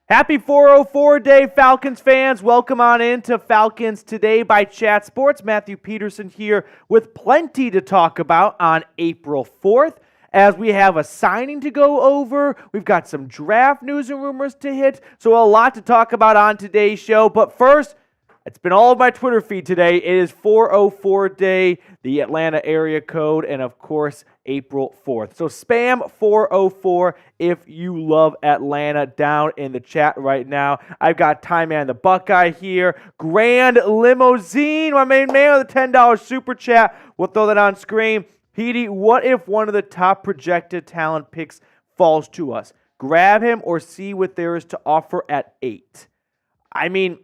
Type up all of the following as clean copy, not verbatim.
Happy 404 day, Falcons fans. Welcome on into Falcons Today by Chat Sports. Matthew Peterson here with plenty to talk about on April 4th. As we have a signing to go over, we've got some draft news and rumors to hit, so a lot to talk about on today's show. But first, it's been all of my Twitter feed today. It is 404 day, the Atlanta area code, and of course, April 4th. So spam 404 if you love Atlanta down in the chat right now. I've got Ty Man the Buckeye here. Grand Limousine, my main man with a $10 super chat. We'll throw that on screen. Petey, what if one of the top projected talent picks falls to us? Grab him or see what there is to offer at 8. I mean,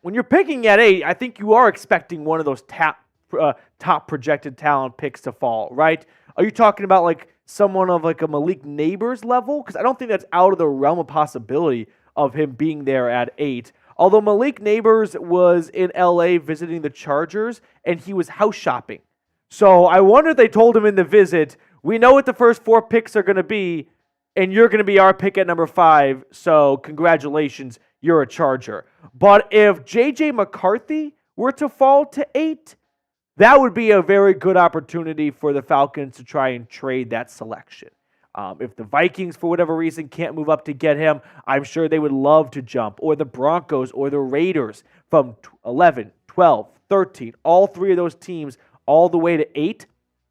when you're picking at 8, I think you are expecting one of those top projected talent picks to fall, right? Are you talking about like someone of like a Malik Neighbors level? Because I don't think that's out of the realm of possibility of him being there at 8. Although Malik Neighbors was in LA visiting the Chargers and he was house shopping. So I wonder if they told him in the visit, we know what the first 4 picks are going to be, and you're going to be our pick at number 5. So congratulations, you're a Charger. But if J.J. McCarthy were to fall to 8, that would be a very good opportunity for the Falcons to try and trade that selection. If the Vikings, for whatever reason, can't move up to get him, I'm sure they would love to jump. Or the Broncos or the Raiders from 11, 12, 13, all 3 of those teams all the way to 8,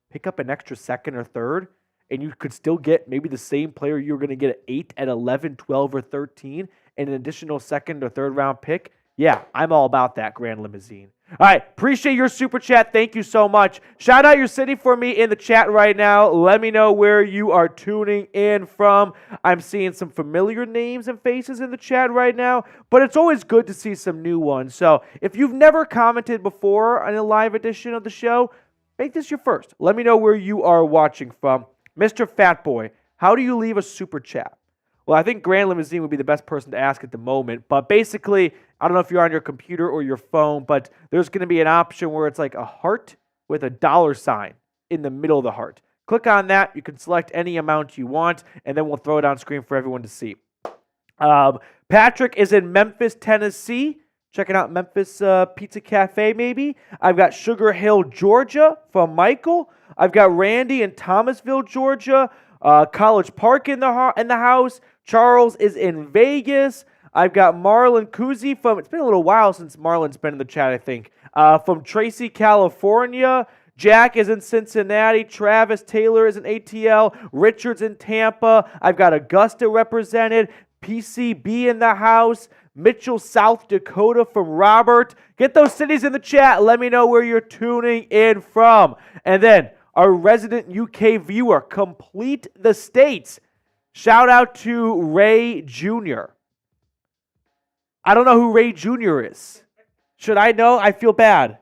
pick up an extra second or third, and you could still get maybe the same player you were going to get at 8, at 11, 12, or 13, and an additional second or third round pick. Yeah, I'm all about that Grand Limousine. All right, appreciate your super chat. Thank you so much. Shout out your city for me in the chat right now. Let me know where you are tuning in from. I'm seeing some familiar names and faces in the chat right now, but it's always good to see some new ones. So if you've never commented before on a live edition of the show, make this your first. Let me know where you are watching from. Mr. Fatboy, how do you leave a super chat? Well, I think Grand Limousine would be the best person to ask at the moment. But basically, I don't know if you're on your computer or your phone, but there's going to be an option where it's like a heart with a $sign in the middle of the heart. Click on that. You can select any amount you want, and then we'll throw it on screen for everyone to see. Patrick is in Memphis, Tennessee. Checking out Memphis Pizza Cafe, maybe. I've got Sugar Hill, Georgia from Michael. I've got Randy in Thomasville, Georgia. College Park in the house. Charles is in Vegas. I've got Marlon Kuzi from, it's been a little while since Marlon's been in the chat, I think, from Tracy, California. Jack is in Cincinnati. Travis Taylor is in ATL. Richard's in Tampa. I've got Augusta represented. PCB in the house. Mitchell, South Dakota from Robert. Get those cities in the chat. Let me know where you're tuning in from. And then our resident UK viewer, Complete the States. Shout out to Ray Jr. I don't know who Ray Jr. is. Should I know? I feel bad.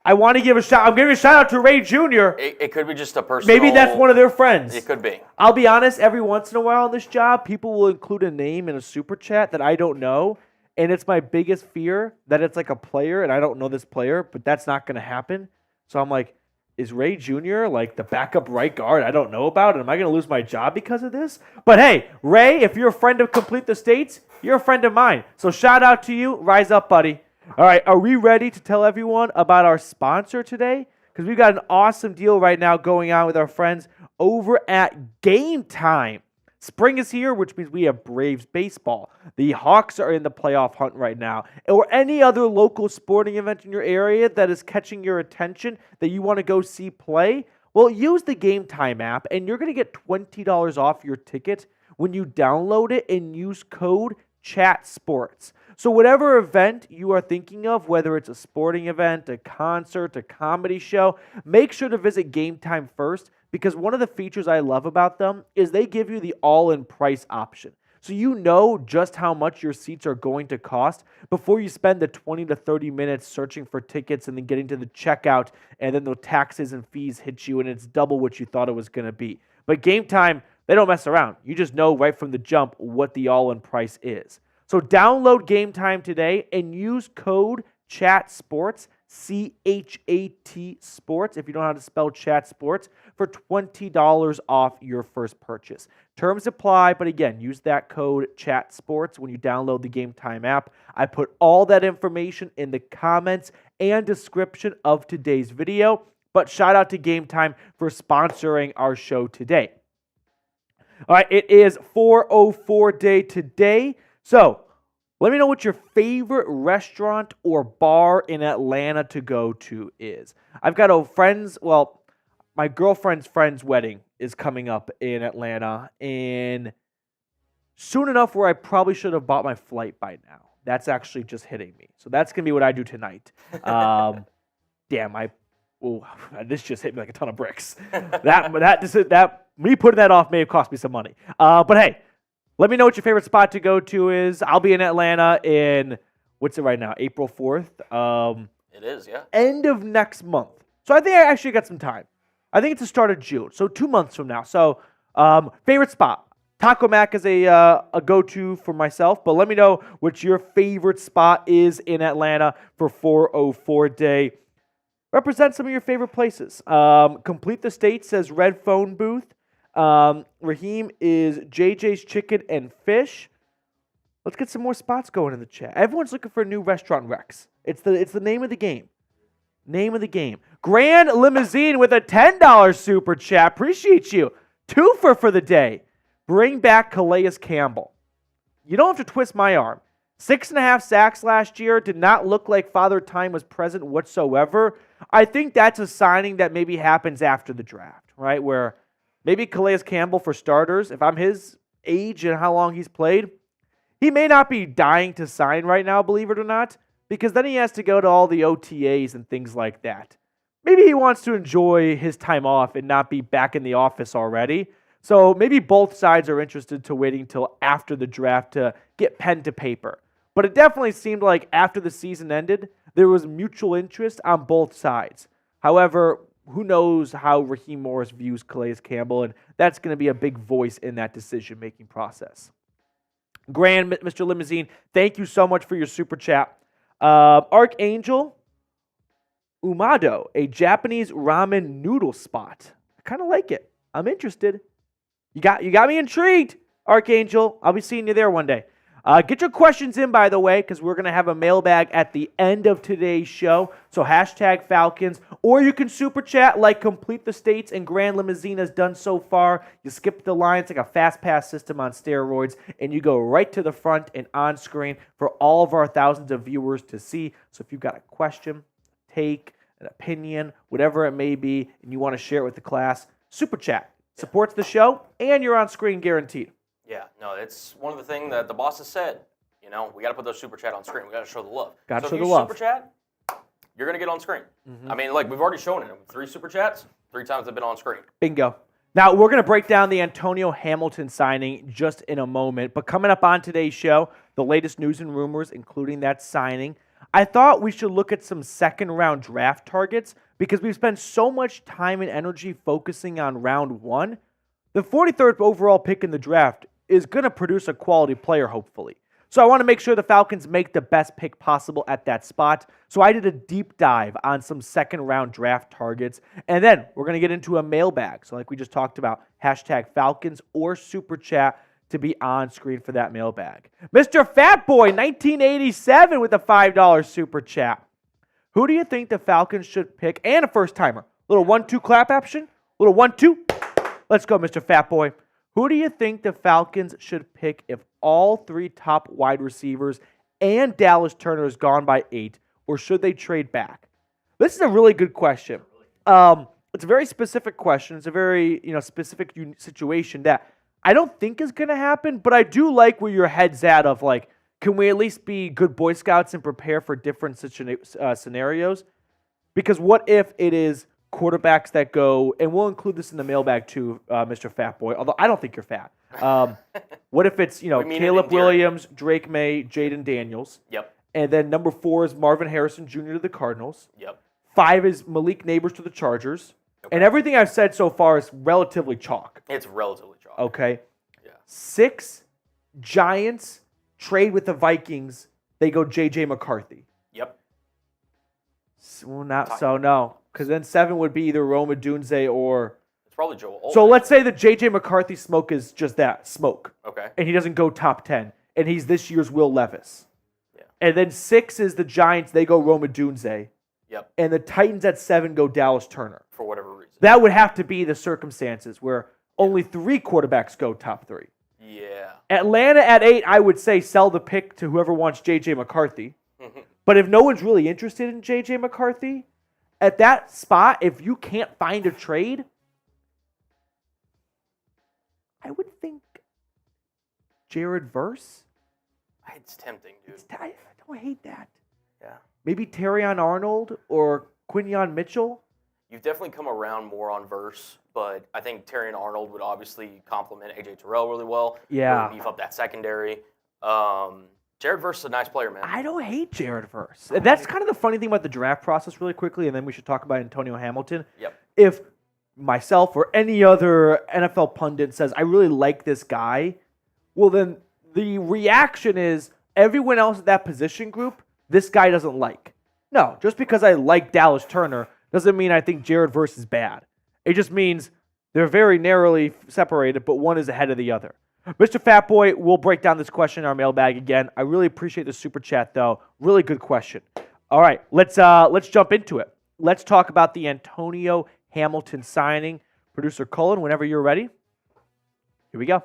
I want to give a shout. I'm giving a shout out to Ray Jr. It could be just a personal. Maybe that's one of their friends. It could be. I'll be honest, every once in a while on this job, people will include a name in a super chat that I don't know. And it's my biggest fear that it's like a player and I don't know this player, but that's not going to happen. So I'm like, is Ray Jr. like the backup right guard I don't know about? And am I going to lose my job because of this? But hey, Ray, if you're a friend of Complete the States, you're a friend of mine. So shout out to you. Rise up, buddy. All right, are we ready to tell everyone about our sponsor today? Because we've got an awesome deal right now going on with our friends over at Game Time. Spring is here, which means we have Braves baseball. The Hawks are in the playoff hunt right now. Or any other local sporting event in your area that is catching your attention that you want to go see play, well, use the Game Time app, and you're going to get $20 off your ticket when you download it and use code CHATSPORTS. So whatever event you are thinking of, whether it's a sporting event, a concert, a comedy show, make sure to visit Game Time first, because one of the features I love about them is they give you the all-in price option. So you know just how much your seats are going to cost before you spend the 20 to 30 minutes searching for tickets and then getting to the checkout, and then the taxes and fees hit you and it's double what you thought it was going to be. But Game Time, they don't mess around. You just know right from the jump what the all-in price is. So download Game Time today and use code CHATSPORTS, CHAT Sports, if you don't know how to spell Chat Sports, for $20 off your first purchase. Terms apply, but again, use that code CHATSPORTS when you download the Game Time app. I put all that information in the comments and description of today's video, but shout out to Game Time for sponsoring our show today. All right, it is 404 day today, so let me know what your favorite restaurant or bar in Atlanta to go to is. I've got my girlfriend's friend's wedding is coming up in Atlanta, and soon enough where I probably should have bought my flight by now. That's actually just hitting me. So that's going to be what I do tonight. This just hit me like a ton of bricks. Me putting that off may have cost me some money. But hey, let me know what your favorite spot to go to is. I'll be in Atlanta in, what's it right now, April 4th? It is, yeah. End of next month. So I think I actually got some time. I think it's the start of June, so 2 months from now. So favorite spot. Taco Mac is a go-to for myself, but let me know what your favorite spot is in Atlanta for 404 day. Represent some of your favorite places. Complete the State says Red Phone Booth. Raheem is JJ's Chicken and Fish. Let's get some more spots going in the chat. Everyone's looking for new restaurant recs. It's the name of the game. Name of the game. Grand Limousine with a $10 super chat. Appreciate you. Twofer for the day. Bring back Calais Campbell. You don't have to twist my arm. 6.5 sacks last year. Did not look like Father Time was present whatsoever. I think that's a signing that maybe happens after the draft, right? Where maybe Calais Campbell, for starters, if I'm his age and how long he's played, he may not be dying to sign right now, believe it or not, because then he has to go to all the OTAs and things like that. Maybe he wants to enjoy his time off and not be back in the office already. So maybe both sides are interested to waiting till after the draft to get pen to paper. But it definitely seemed like after the season ended, there was mutual interest on both sides. However, who knows how Raheem Morris views Calais Campbell, and that's going to be a big voice in that decision-making process. Grand, Mr. Limousine, thank you so much for your super chat. Archangel Umado, a Japanese ramen noodle spot. I kind of like it. I'm interested. You got me intrigued, Archangel. I'll be seeing you there one day. Get your questions in, by the way, because we're going to have a mailbag at the end of today's show. So hashtag Falcons, or you can super chat like Complete the States and Grand Limousine has done so far. You skip the line. It's like a fast pass system on steroids, and you go right to the front and on screen for all of our thousands of viewers to see. So if you've got a question, take, an opinion, whatever it may be, and you want to share it with the class, super chat. Supports the show, and you're on screen guaranteed. Yeah, no, it's one of the things that the boss has said. You know, we got to put those super chat on screen. We got to show the love. Got to show if the you love. Super chat, you're gonna get on screen. I mean, like we've already shown it. 3 super chats, 3 times they've been on screen. Bingo. Now we're gonna break down the Antonio Hamilton signing just in a moment. But coming up on today's show, the latest news and rumors, including that signing. I thought we should look at some second-round draft targets because we've spent so much time and energy focusing on round 1. The 43rd overall pick in the draft is going to produce a quality player, hopefully. So I want to make sure the Falcons make the best pick possible at that spot. So I did a deep dive on some second-round draft targets. And then we're going to get into a mailbag. So like we just talked about, hashtag Falcons or Super Chat to be on screen for that mailbag. Mr. Fatboy, 1987 with a $5 Super Chat. Who do you think the Falcons should pick? And a first-timer. Little 1-2 clap action. Little 1-2. Let's go, Mr. Fatboy. Who do you think the Falcons should pick if all 3 top wide receivers and Dallas Turner is gone by 8, or should they trade back? This is a really good question. It's a very specific question. It's a very specific situation that I don't think is going to happen, but I do like where your head's at of like, can we at least be good Boy Scouts and prepare for different scenarios? Because what if it is quarterbacks that go, and we'll include this in the mailbag too, Mr. Fatboy, although I don't think you're fat. What if it's, Caleb Williams, Drake May, Jaden Daniels? Yep. And then number 4 is Marvin Harrison Jr. to the Cardinals. Yep. 5 is Malik Neighbors to the Chargers. Okay. And everything I've said so far is relatively chalk. It's relatively chalk. Okay. Yeah. 6, Giants trade with the Vikings. They go J.J. McCarthy. Yep. Well, not so, no. Because then 7 would be either Rome Odunze or probably Joel Olsen. So let's say that J.J. McCarthy smoke is just that, smoke. Okay. And he doesn't go top 10, and he's this year's Will Levis. Yeah. And then 6 is the Giants. They go Rome Odunze. Yep. And the Titans at 7 go Dallas Turner. For whatever reason. That would have to be the circumstances where only 3 quarterbacks go top 3. Yeah. Atlanta at 8, I would say sell the pick to whoever wants J.J. McCarthy. But if no one's really interested in J.J. McCarthy, at that spot, if you can't find a trade, I would think Jared Verse. It's tempting, dude. I don't hate that. Yeah. Maybe Terrion Arnold or Quinyon Mitchell. You've definitely come around more on Verse, but I think Terrion Arnold would obviously complement A.J. Terrell really well. Yeah. Really beef up that secondary. Jared Verse is a nice player, man. I don't hate Jared Verse. And that's kind of the funny thing about the draft process really quickly, and then we should talk about Antonio Hamilton. Yep. If myself or any other NFL pundit says, I really like this guy, well, then the reaction is everyone else at that position group, this guy doesn't like. No, just because I like Dallas Turner doesn't mean I think Jared Verse is bad. It just means they're very narrowly separated, but one is ahead of the other. Mr. Fatboy, we'll break down this question in our mailbag again. I really appreciate the super chat, though. Really good question. All right, let's jump into it. Let's talk about the Antonio Hamilton signing. Producer Cullen, whenever you're ready, here we go.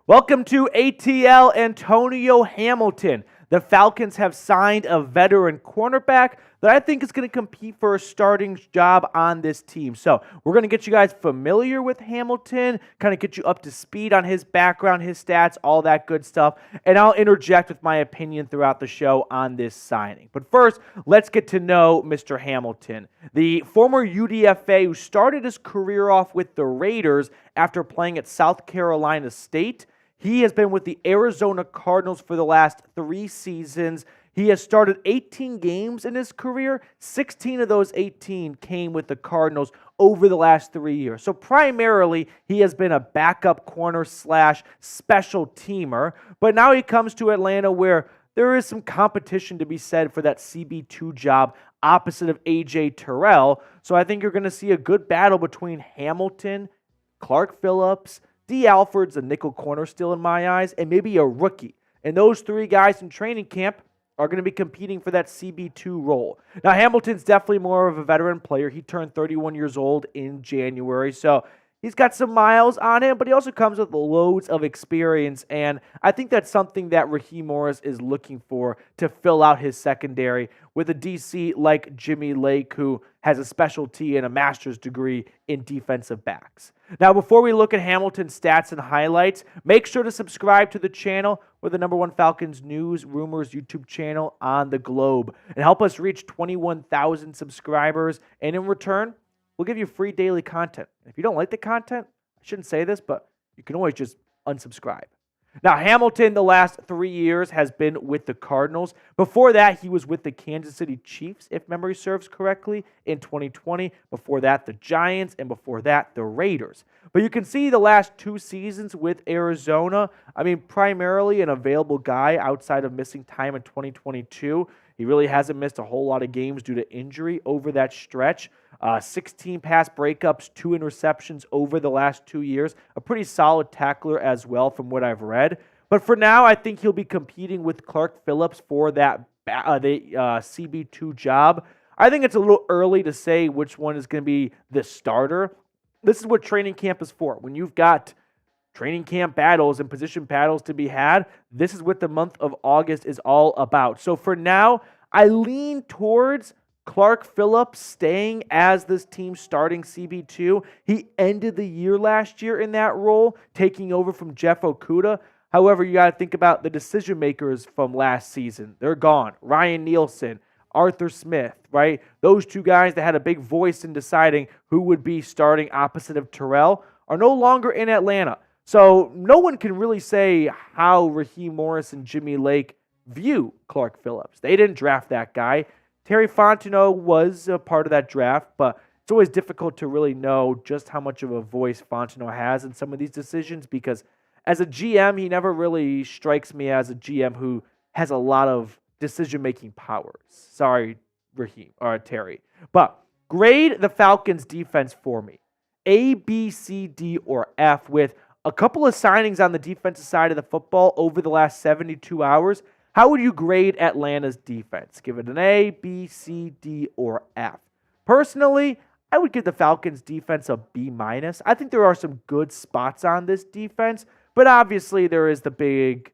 Welcome to ATL Antonio Hamilton. The Falcons have signed a veteran cornerback that I think is going to compete for a starting job on this team. So we're going to get you guys familiar with Hamilton, kind of get you up to speed on his background, his stats, all that good stuff. And I'll interject with my opinion throughout the show on this signing. But first, let's get to know Mr. Hamilton, the former UDFA who started his career off with the Raiders after playing at South Carolina State. He has been with the Arizona Cardinals for the last 3 seasons. He has started 18 games in his career. 16 of those 18 came with the Cardinals over the last 3 years. So primarily, he has been a backup corner / special teamer. But now he comes to Atlanta where there is some competition to be said for that CB2 job opposite of A.J. Terrell. So I think you're going to see a good battle between Hamilton, Clark Phillips, D. Alford's a nickel corner still in my eyes, and maybe a rookie. And those 3 guys in training camp are going to be competing for that CB2 role. Now, Hamilton's definitely more of a veteran player. He turned 31 years old in January, so he's got some miles on him, but he also comes with loads of experience, and I think that's something that Raheem Morris is looking for to fill out his secondary with a DC like Jimmy Lake, who has a specialty and a master's degree in defensive backs. Now, before we look at Hamilton's stats and highlights, make sure to subscribe to the channel. We're the #1 Falcons news, rumors, YouTube channel on the globe, and help us reach 21,000 subscribers, and in return, we'll give you free daily content. If you don't like the content, I shouldn't say this, but you can always just unsubscribe. Now, Hamilton, the last 3 years, has been with the Cardinals. Before that, he was with the Kansas City Chiefs, if memory serves correctly, in 2020. Before that, the Giants, and before that, the Raiders. But you can see the last 2 seasons with Arizona, primarily an available guy outside of missing time in 2022. He really hasn't missed a whole lot of games due to injury over that stretch. 16 pass breakups, 2 interceptions over the last 2 years. A pretty solid tackler as well from what I've read. But for now, I think he'll be competing with Clark Phillips for that CB2 job. I think it's a little early to say which one is going to be the starter. This is what training camp is for. When you've got training camp battles and position battles to be had, this is what the month of August is all about. So for now, I lean towards Clark Phillips staying as this team's starting CB2. He ended the year last year in that role, taking over from Jeff Okudah. However, you got to think about the decision makers from last season. They're gone. Ryan Nielsen, Arthur Smith, right? Those 2 guys that had a big voice in deciding who would be starting opposite of Terrell are no longer in Atlanta. So no one can really say how Raheem Morris and Jimmy Lake view Clark Phillips. They didn't draft that guy. Terry Fontenot was a part of that draft, but it's always difficult to really know just how much of a voice Fontenot has in some of these decisions because as a GM, he never really strikes me as a GM who has a lot of decision-making powers. Sorry, Raheem or Terry. But grade the Falcons defense for me. A, B, C, D, or F, with a couple of signings on the defensive side of the football over the last 72 hours. How would you grade Atlanta's defense? Give it an A, B, C, D, or F. Personally, I would give the Falcons defense a B-. I think there are some good spots on this defense, but obviously there is the big,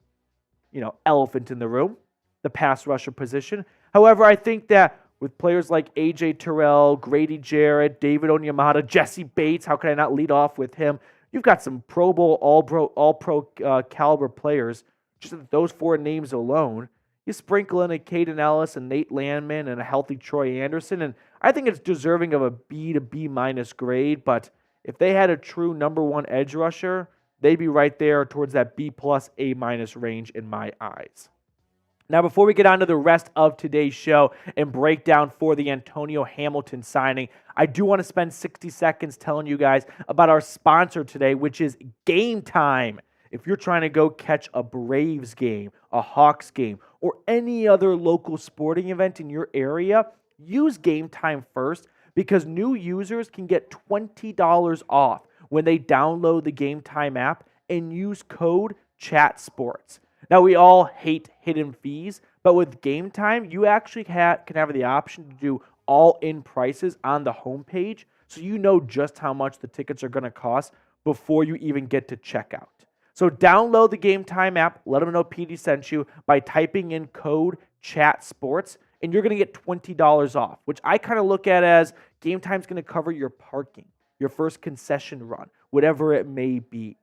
elephant in the room, the pass rusher position. However, I think that with players like A.J. Terrell, Grady Jarrett, David Onyemata, Jesse Bates, how could I not lead off with him? You've got some Pro Bowl, all-pro caliber players. Just those four names alone. You sprinkle in a Caden Ellis and Nate Landman and a healthy Troy Anderson, and I think it's deserving of a B to B- grade, but if they had a true number one edge rusher, they'd be right there towards that B+, A- range in my eyes. Now, before we get on to the rest of today's show and breakdown for the Antonio Hamilton signing, I do want to spend 60 seconds telling you guys about our sponsor today, which is Game Time. If you're trying to go catch a Braves game, a Hawks game, or any other local sporting event in your area, use Game Time first because new users can get $20 off when they download the Game Time app and use code CHATSPORTS. Now, we all hate hidden fees, but with Game Time, you actually can have the option to do all-in prices on the homepage, so you know just how much the tickets are going to cost before you even get to checkout. So download the Game Time app, let them know PD sent you by typing in code CHATSPORTS, and you're going to get $20 off, which I kind of look at as Game Time's going to cover your parking, your first concession run, whatever it may be.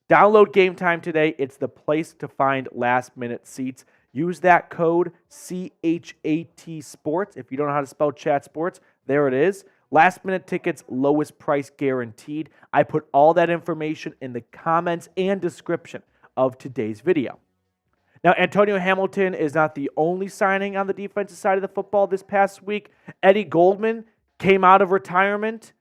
Download Game Time today. It's the place to find last-minute seats. Use that code CHAT Sports. If you don't know how to spell Chat Sports, there it is. Last-minute tickets, lowest price guaranteed. I put all that information in the comments and description of today's video. Now, Antonio Hamilton is not the only signing on the defensive side of the football this past week. Eddie Goldman came out of retirement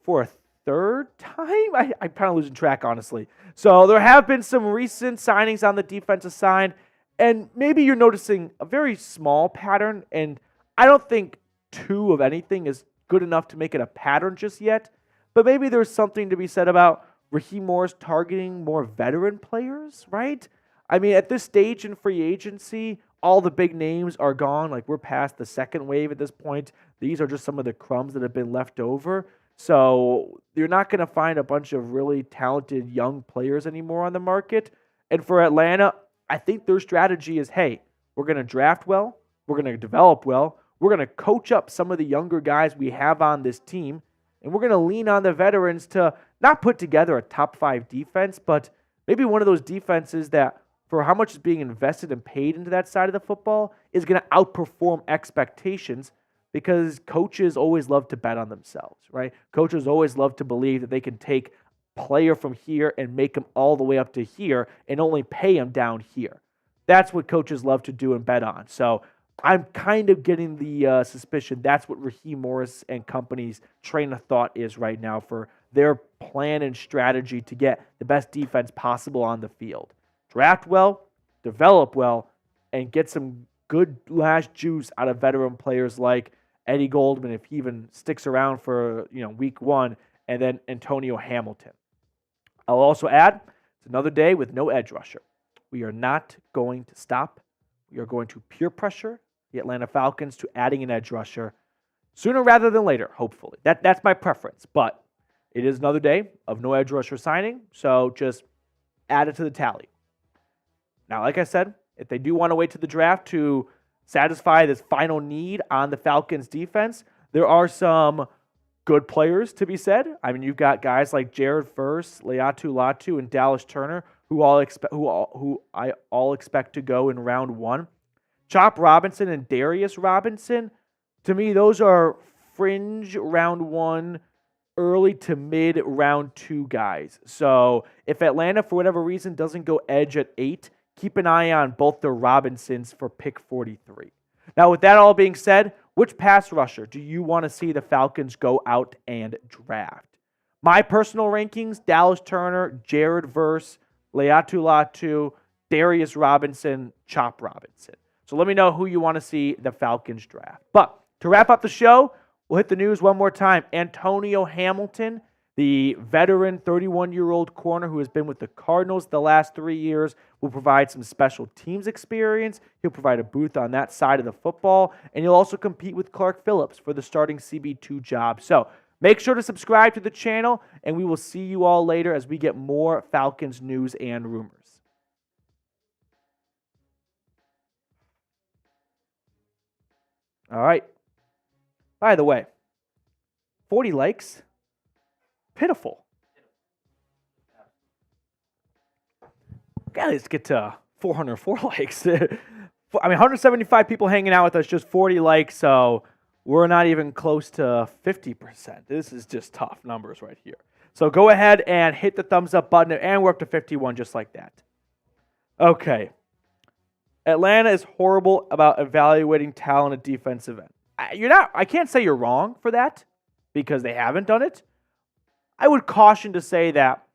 for a third time? I'm kind of losing track, honestly. So there have been some recent signings on the defensive side, and maybe you're noticing a very small pattern, and I don't think two of anything is good enough to make it a pattern just yet, but maybe there's something to be said about Raheem Morris targeting more veteran players, right? I mean, at this stage in free agency, all the big names are gone. Like, we're past the second wave at this point. These are just some of the crumbs that have been left over. So you're not going to find a bunch of really talented young players anymore on the market. And for Atlanta, I think their strategy is, hey, we're going to draft well, we're going to develop well, we're going to coach up some of the younger guys we have on this team, and we're going to lean on the veterans to not put together a top 5 defense, but maybe one of those defenses that, for how much is being invested and paid into that side of the football, is going to outperform expectations, because coaches always love to bet on themselves, right? Coaches always love to believe that they can take player from here and make them all the way up to here and only pay them down here. That's what coaches love to do and bet on. So I'm kind of getting the suspicion that's what Raheem Morris and company's train of thought is right now for their plan and strategy to get the best defense possible on the field. Draft well, develop well, and get some good last juice out of veteran players like Eddie Goldman, if he even sticks around for week 1, and then Antonio Hamilton. I'll also add, it's another day with no edge rusher. We are not going to stop. We are going to peer pressure the Atlanta Falcons to adding an edge rusher sooner rather than later, hopefully. That's my preference, but it is another day of no edge rusher signing, so just add it to the tally. Now, like I said, if they do want to wait to the draft to satisfy this final need on the Falcons defense, there are some good players to be said. I mean, you've got guys like Jared Verse, Leatu Latu, and Dallas Turner, who I all expect to go in round 1. Chop Robinson and Darius Robinson, to me, those are fringe round 1, early to mid round 2 guys. So if Atlanta, for whatever reason, doesn't go edge at 8, keep an eye on both the Robinsons for pick 43. Now, with that all being said, which pass rusher do you want to see the Falcons go out and draft? My personal rankings, Dallas Turner, Jared Verse, Leatu Latu, Darius Robinson, Chop Robinson. So let me know who you want to see the Falcons draft. But to wrap up the show, we'll hit the news one more time. Antonio Hamilton, the veteran 31-year-old corner who has been with the Cardinals the last 3 years, will provide some special teams experience. He'll provide a booth on that side of the football, and he'll also compete with Clark Phillips for the starting CB2 job. So make sure to subscribe to the channel, and we will see you all later as we get more Falcons news and rumors. All right. By the way, 40 likes. Pitiful. Let's get to 404 likes. I mean, 175 people hanging out with us, just 40 likes, so we're not even close to 50%. This is just tough numbers right here. So go ahead and hit the thumbs up button, and we're up to 51 just like that. Okay. Atlanta is horrible about evaluating talent at defensive end. I can't say you're wrong for that because they haven't done it. I would caution to say that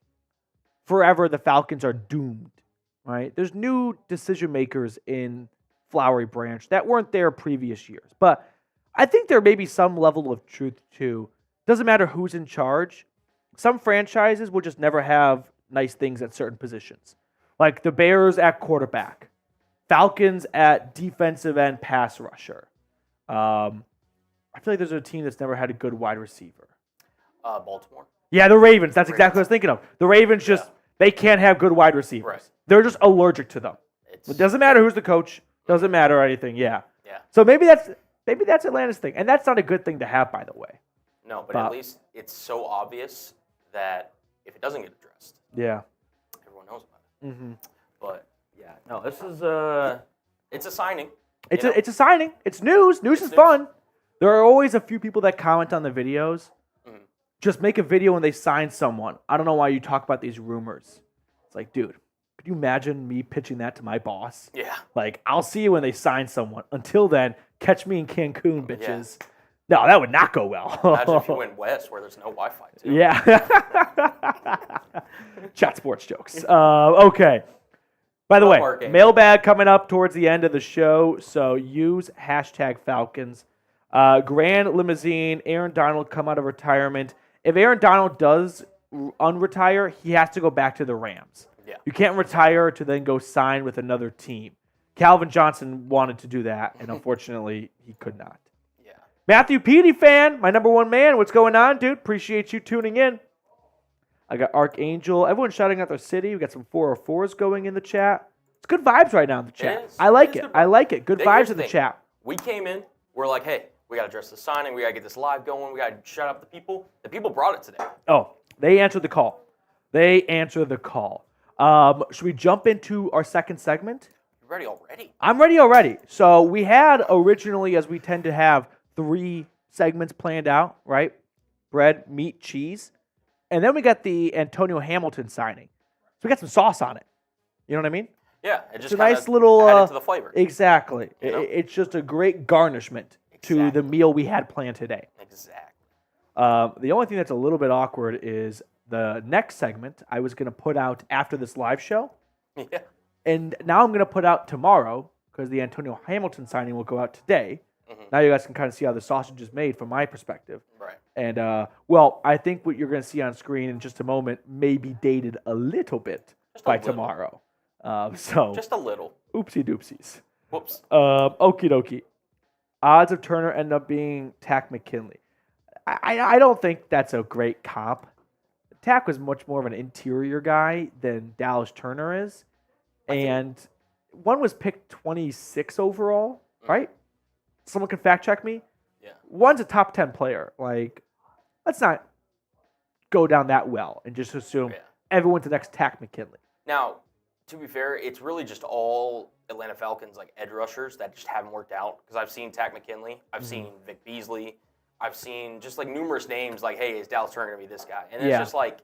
forever the Falcons are doomed, right? There's new decision makers in Flowery Branch that weren't there previous years. But I think there may be some level of truth to, doesn't matter who's in charge. Some franchises will just never have nice things at certain positions. Like the Bears at quarterback, Falcons at defensive end pass rusher. I feel like there's a team that's never had a good wide receiver. Baltimore. Yeah, the Ravens. That's exactly what I was thinking of. The Ravens they can't have good wide receivers. Right. They're just allergic to them. It doesn't matter who's the coach. Doesn't matter anything. Yeah. Yeah. So maybe that's Atlanta's thing. And that's not a good thing to have, by the way. No, but at least it's so obvious that if it doesn't get addressed, everyone knows about it. Mm-hmm. But yeah, no, this is it's a signing. It's a signing. It's news. News is fun. There are always a few people that comment on the videos. Just make a video when they sign someone. I don't know why you talk about these rumors. It's like, dude, could you imagine me pitching that to my boss? Yeah. Like, I'll see you when they sign someone. Until then, catch me in Cancun, bitches. Yeah. No, that would not go well. Imagine if you went west where there's no Wi-Fi, too. Yeah. Chat sports jokes. Okay. By the way, mailbag coming up towards the end of the show, so use #Falcons. Grand Limousine, Aaron Donald come out of retirement. If Aaron Donald does unretire, he has to go back to the Rams. Yeah. You can't retire to then go sign with another team. Calvin Johnson wanted to do that, and unfortunately, he could not. Yeah. Matthew Petey fan, my number one man. What's going on, dude? Appreciate you tuning in. I got Archangel. Everyone's shouting out their city. We got some 404s going in the chat. It's good vibes right now in the chat. I like it. I like it. Good vibes in the chat. We came in. We're like, hey, we got to address the signing. We got to get this live going. We got to shut up the people. The people brought it today. Oh, they answered the call. Should we jump into our second segment? You ready already? I'm ready already. So we had originally, as we tend to have, 3 segments planned out, right? Bread, meat, cheese. And then we got the Antonio Hamilton signing. So we got some sauce on it. You know what I mean? Yeah. It just it's a nice little added to the flavor. Exactly. You know? It's just a great garnishment to the meal we had planned today. Exactly. The only thing that's a little bit awkward is the next segment I was going to put out after this live show. Yeah. And now I'm going to put out tomorrow because the Antonio Hamilton signing will go out today. Mm-hmm. Now you guys can kind of see how the sausage is made from my perspective. Right. And, I think what you're going to see on screen in just a moment may be dated a little bit by tomorrow. Just a little. Oopsie doopsies. Whoops. Okie dokie. Odds of Turner end up being Tack McKinley. I don't think that's a great comp. Tack was much more of an interior guy than Dallas Turner is. And one was picked 26 overall, right? Someone can fact check me. Yeah. One's a top 10 player. Like, let's not go down that well and just assume everyone's the next Tack McKinley. Now, to be fair, it's really just all Atlanta Falcons like edge rushers that just haven't worked out. Because I've seen Tack McKinley, I've seen Vic Beasley, I've seen just like numerous names like, hey, is Dallas Turner gonna be this guy? And it's just like,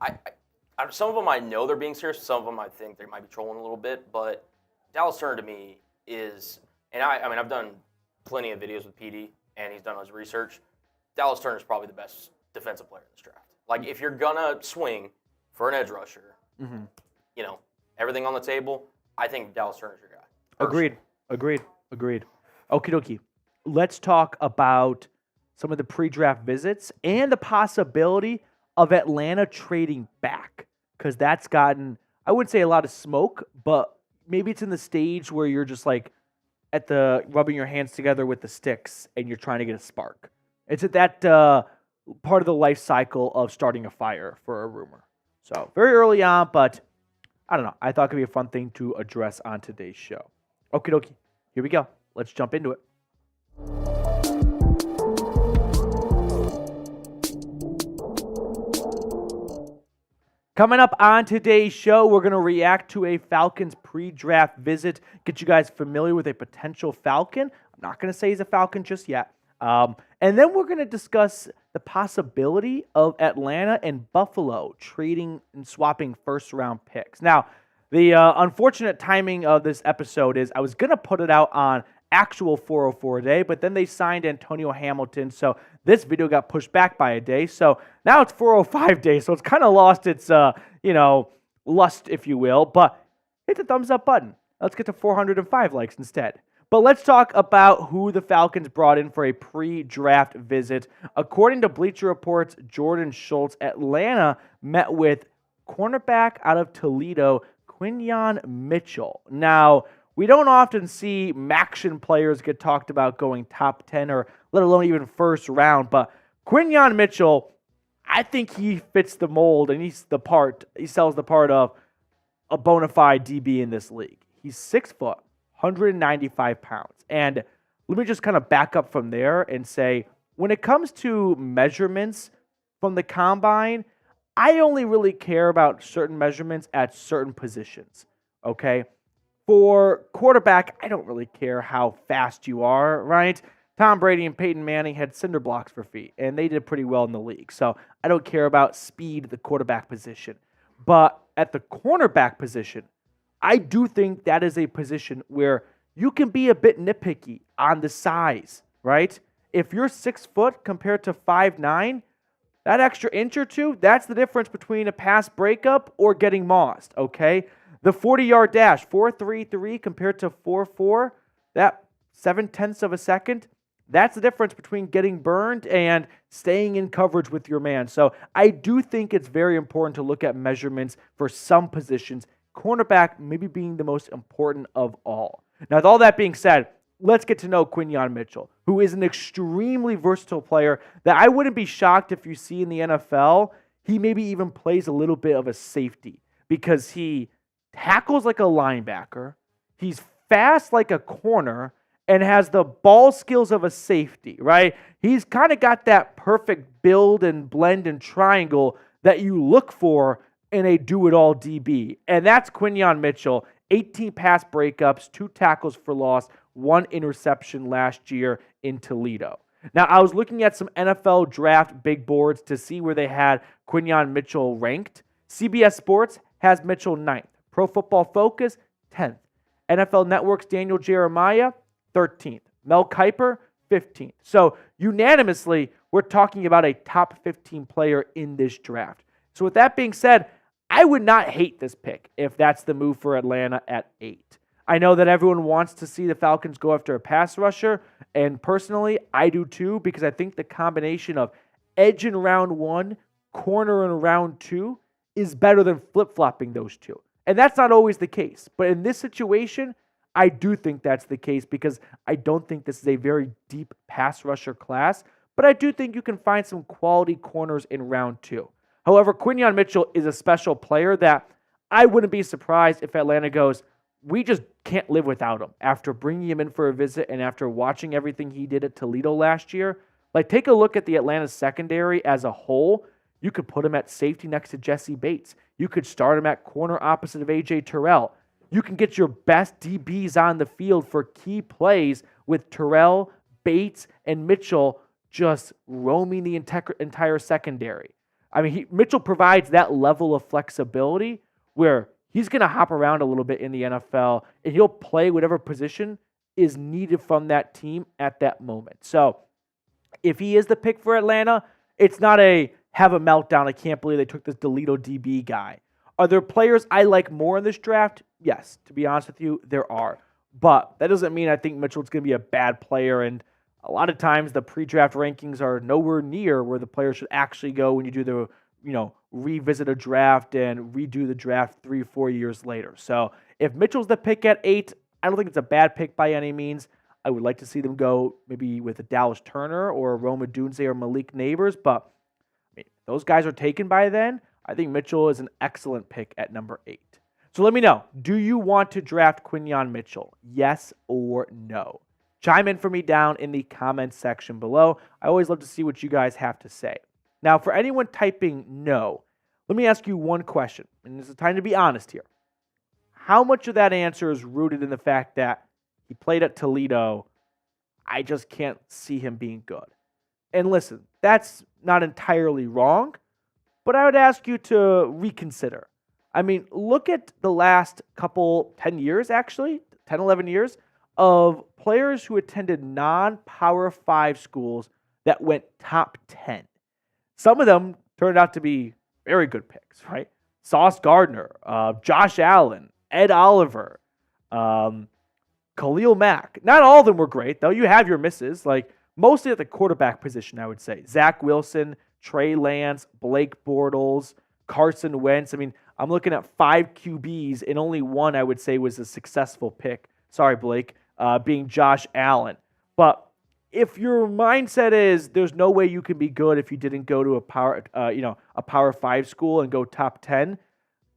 I some of them I know they're being serious, some of them I think they might be trolling a little bit. But Dallas Turner to me is, and I mean I've done plenty of videos with PD and he's done his research. Dallas Turner is probably the best defensive player in this draft. Like if you're gonna swing for an edge rusher, you know, everything on the table, I think Dallas Turner's your guy. Agreed. Agreed. Okie dokie. Let's talk about some of the pre-draft visits and the possibility of Atlanta trading back, because that's gotten, I wouldn't say a lot of smoke, but maybe it's in the stage where you're just like at the rubbing your hands together with the sticks and you're trying to get a spark. It's at that part of the life cycle of starting a fire for a rumor. So very early on, but I don't know. I thought it could be a fun thing to address on today's show. Okie dokie. Here we go. Let's jump into it. Coming up on today's show, we're going to react to a Falcons pre-draft visit, get you guys familiar with a potential Falcon. I'm not going to say he's a Falcon just yet. And then we're going to discuss the possibility of Atlanta and Buffalo trading and swapping first-round picks. Now, the unfortunate timing of this episode is I was going to put it out on actual 404 day, but then they signed Antonio Hamilton, so this video got pushed back by a day. So now it's 405 days, so it's kind of lost its, lust, if you will. But hit the thumbs up button. Let's get to 405 likes instead. But let's talk about who the Falcons brought in for a pre-draft visit. According to Bleacher Report's Jordan Schultz, Atlanta met with cornerback out of Toledo, Quinyon Mitchell. Now, we don't often see Maction players get talked about going top 10 or let alone even first round, but Quinyon Mitchell, I think he fits the mold and he sells the part of a bona fide DB in this league. He's 6 foot, 195 pounds. And let me just kind of back up from there and say, when it comes to measurements from the combine, I only really care about certain measurements at certain positions, okay? For quarterback, I don't really care how fast you are, right? Tom Brady and Peyton Manning had cinder blocks for feet, and they did pretty well in the league. So I don't care about speed at the quarterback position. But at the cornerback position, I do think that is a position where you can be a bit nitpicky on the size, right? If you're 6 foot compared to 5'9", that extra inch or two, that's the difference between a pass breakup or getting mossed, okay? The 40-yard dash, 4.33 compared to 4.4, that 0.7 of a second, that's the difference between getting burned and staying in coverage with your man. So I do think it's very important to look at measurements for some positions, cornerback maybe being the most important of all. Now, with all that being said, let's get to know Quinyon Mitchell, who is an extremely versatile player that I wouldn't be shocked if you see in the NFL. He maybe even plays a little bit of a safety because he tackles like a linebacker, he's fast like a corner, and has the ball skills of a safety, right? He's kind of got that perfect build and blend and triangle that you look for in a do-it-all DB. And that's Quinyon Mitchell, 18 pass breakups, 2 tackles for loss, 1 interception last year in Toledo. Now, I was looking at some NFL draft big boards to see where they had Quinyon Mitchell ranked. CBS Sports has Mitchell 9th. Pro Football Focus, 10th. NFL Network's Daniel Jeremiah, 13th. Mel Kiper, 15th. So unanimously, we're talking about a top 15 player in this draft. So with that being said, I would not hate this pick if that's the move for Atlanta at 8. I know that everyone wants to see the Falcons go after a pass rusher, and personally, I do too, because I think the combination of edge in round 1, corner in round 2 is better than flip-flopping those two. And that's not always the case. But in this situation, I do think that's the case because I don't think this is a very deep pass rusher class. But I do think you can find some quality corners in round 2. However, Quinyon Mitchell is a special player that I wouldn't be surprised if Atlanta goes, we just can't live without him. After bringing him in for a visit and after watching everything he did at Toledo last year, like take a look at the Atlanta secondary as a whole. You could put him at safety next to Jesse Bates. You could start him at corner opposite of A.J. Terrell. You can get your best DBs on the field for key plays with Terrell, Bates, and Mitchell just roaming the entire secondary. I mean, Mitchell provides that level of flexibility where he's going to hop around a little bit in the NFL, and he'll play whatever position is needed from that team at that moment. So if he is the pick for Atlanta, it's not a have a meltdown, I can't believe they took this Toledo DB guy. Are there players I like more in this draft? Yes, to be honest with you, there are. But that doesn't mean I think Mitchell's going to be a bad player. And a lot of times the pre-draft rankings are nowhere near where the player should actually go when you do the, revisit a draft and redo the draft 3 or 4 years later. So if Mitchell's the pick at 8, I don't think it's a bad pick by any means. I would like to see them go maybe with a Dallas Turner or a Rome Odunze or Malik Neighbors, but those guys are taken by then. I think Mitchell is an excellent pick at number 8. So let me know, do you want to draft Quinyon Mitchell? Yes or no? Chime in for me down in the comments section below. I always love to see what you guys have to say. Now, for anyone typing no, let me ask you one question, and this is time to be honest here. How much of that answer is rooted in the fact that he played at Toledo? I just can't see him being good. And listen, that's not entirely wrong, but I would ask you to reconsider. I mean, look at the last 10 years, actually, 10, 11 years, of players who attended non-Power 5 schools that went top 10. Some of them turned out to be very good picks, right? Sauce Gardner, Josh Allen, Ed Oliver, Khalil Mack. Not all of them were great, though. You have your misses, like mostly at the quarterback position, I would say. Zach Wilson, Trey Lance, Blake Bortles, Carson Wentz. I mean, I'm looking at 5 QBs, and only one I would say was a successful pick. Sorry, Blake, being Josh Allen. But if your mindset is there's no way you can be good if you didn't go to a Power 5 school and go top 10,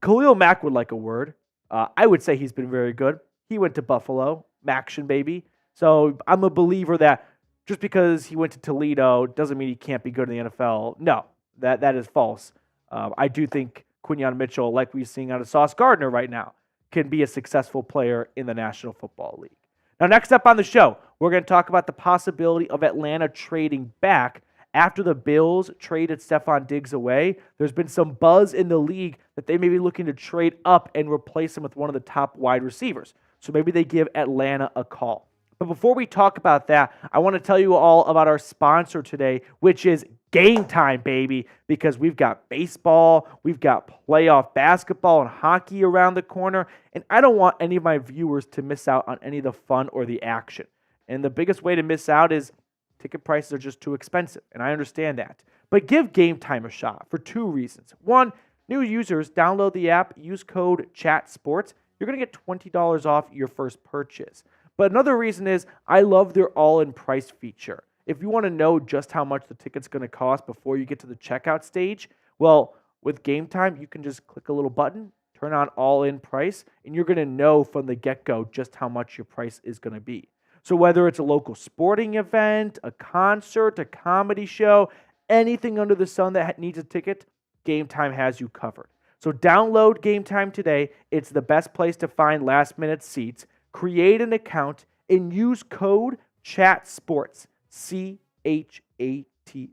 Khalil Mack would like a word. I would say he's been very good. He went to Buffalo, Maction baby. So I'm a believer that just because he went to Toledo doesn't mean he can't be good in the NFL. No, that is false. I do think Quinyon Mitchell, like we're seeing out of Sauce Gardner right now, can be a successful player in the National Football League. Now, next up on the show, we're going to talk about the possibility of Atlanta trading back after the Bills traded Stephon Diggs away. There's been some buzz in the league that they may be looking to trade up and replace him with one of the top wide receivers. So maybe they give Atlanta a call. But before we talk about that, I want to tell you all about our sponsor today, which is Game Time, baby, because we've got baseball, we've got playoff basketball and hockey around the corner, and I don't want any of my viewers to miss out on any of the fun or the action. And the biggest way to miss out is ticket prices are just too expensive, and I understand that. But give Game Time a shot for 2 reasons. One, new users, download the app, use code CHATSPORTS. You're going to get $20 off your first purchase. But another reason is I love their all-in price feature. If you want to know just how much the ticket's going to cost before you get to the checkout stage, well, with Game Time, you can just click a little button, turn on all-in price, and you're going to know from the get-go just how much your price is going to be. So whether it's a local sporting event, a concert, a comedy show, anything under the sun that needs a ticket, Game Time has you covered. So download Game Time today. It's the best place to find last-minute seats. Create an account and use code CHATSPORTS, CHAT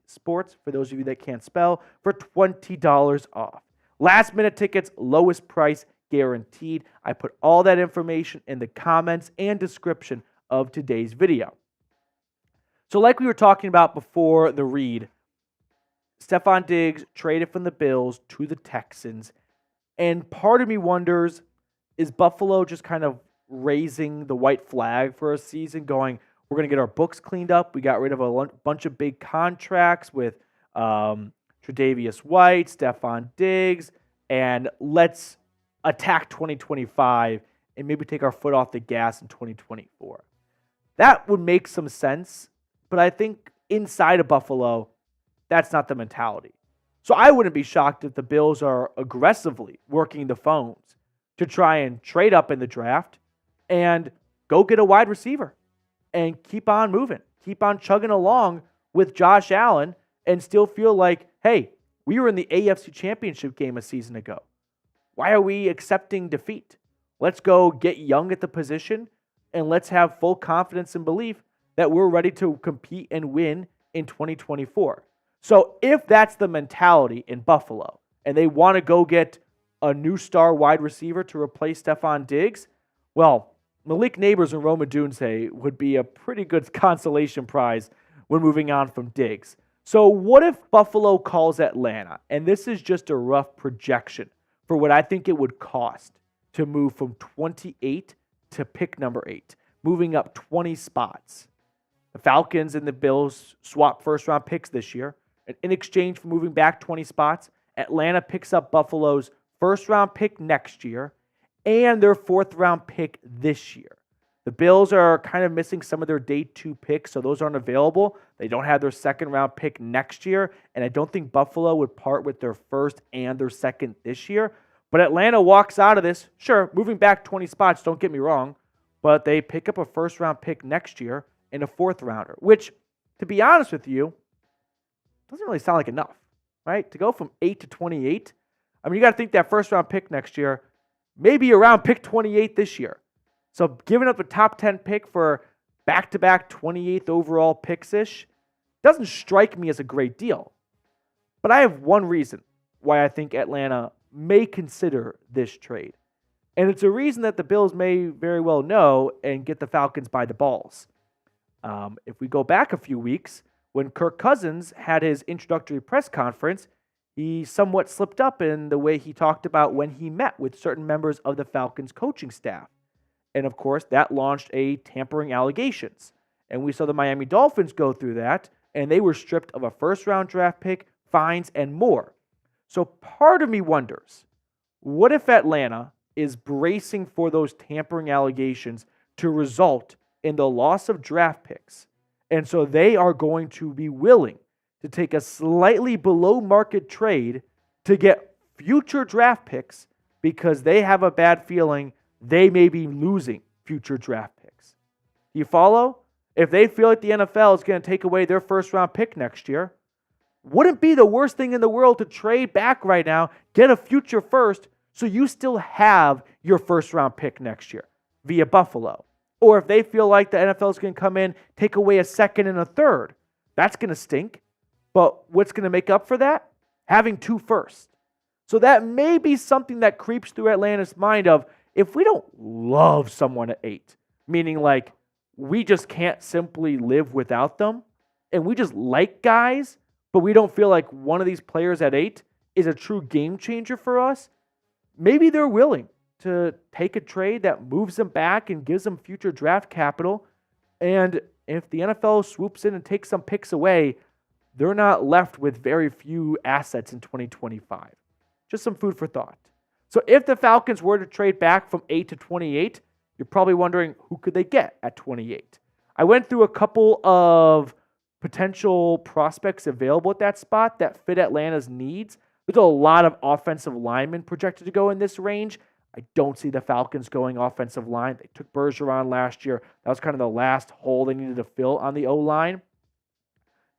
Sports, for those of you that can't spell, for $20 off. Last minute tickets, lowest price guaranteed. I put all that information in the comments and description of today's video. So like we were talking about before the read, Stephon Diggs traded from the Bills to the Texans, and part of me wonders, is Buffalo just kind of raising the white flag for a season, going, we're going to get our books cleaned up. We got rid of a bunch of big contracts with Tre'Davious White, Stephon Diggs, and let's attack 2025 and maybe take our foot off the gas in 2024. That would make some sense, but I think inside of Buffalo, that's not the mentality. So I wouldn't be shocked if the Bills are aggressively working the phones to try and trade up in the draft and go get a wide receiver and keep on moving, keep on chugging along with Josh Allen and still feel like, hey, we were in the AFC Championship game a season ago. Why are we accepting defeat? Let's go get young at the position and let's have full confidence and belief that we're ready to compete and win in 2024. So if that's the mentality in Buffalo and they want to go get a new star wide receiver to replace Stephon Diggs, well, Malik Neighbors and Rome Odunze would be a pretty good consolation prize when moving on from Diggs. So what if Buffalo calls Atlanta? And this is just a rough projection for what I think it would cost to move from 28 to pick number 8, moving up 20 spots. The Falcons and the Bills swap first-round picks this year. And in exchange for moving back 20 spots, Atlanta picks up Buffalo's first-round pick next year and their fourth-round pick this year. The Bills are kind of missing some of their day 2 picks, so those aren't available. They don't have their second-round pick next year, and I don't think Buffalo would part with their first and their second this year. But Atlanta walks out of this, sure, moving back 20 spots, don't get me wrong, but they pick up a first-round pick next year and a fourth-rounder, which, to be honest with you, doesn't really sound like enough, right? To go from 8 to 28, I mean, you got to think that first-round pick next year, maybe around pick 28 this year. So giving up a top 10 pick for back-to-back 28th overall picks-ish doesn't strike me as a great deal. But I have one reason why I think Atlanta may consider this trade. And it's a reason that the Bills may very well know and get the Falcons by the balls. If we go back a few weeks, when Kirk Cousins had his introductory press conference, he somewhat slipped up in the way he talked about when he met with certain members of the Falcons coaching staff. And of course, that launched a tampering allegations. And we saw the Miami Dolphins go through that, and they were stripped of a first-round draft pick, fines, and more. So part of me wonders, what if Atlanta is bracing for those tampering allegations to result in the loss of draft picks? And so they are going to be willing to take a slightly below-market trade to get future draft picks because they have a bad feeling they may be losing future draft picks. Do you follow? If they feel like the NFL is going to take away their first-round pick next year, wouldn't be the worst thing in the world to trade back right now, get a future first, so you still have your first-round pick next year via Buffalo. Or if they feel like the NFL is going to come in, take away a second and a third, that's going to stink. But what's going to make up for that? Having 2 firsts. So that may be something that creeps through Atlanta's mind of, if we don't love someone at 8, meaning like we just can't simply live without them, and we just like guys, but we don't feel like one of these players at 8 is a true game changer for us, maybe they're willing to take a trade that moves them back and gives them future draft capital. And if the NFL swoops in and takes some picks away, they're not left with very few assets in 2025. Just some food for thought. So if the Falcons were to trade back from 8 to 28, you're probably wondering, who could they get at 28? I went through a couple of potential prospects available at that spot that fit Atlanta's needs. There's a lot of offensive linemen projected to go in this range. I don't see the Falcons going offensive line. They took Bergeron last year. That was kind of the last hole they needed to fill on the O-line.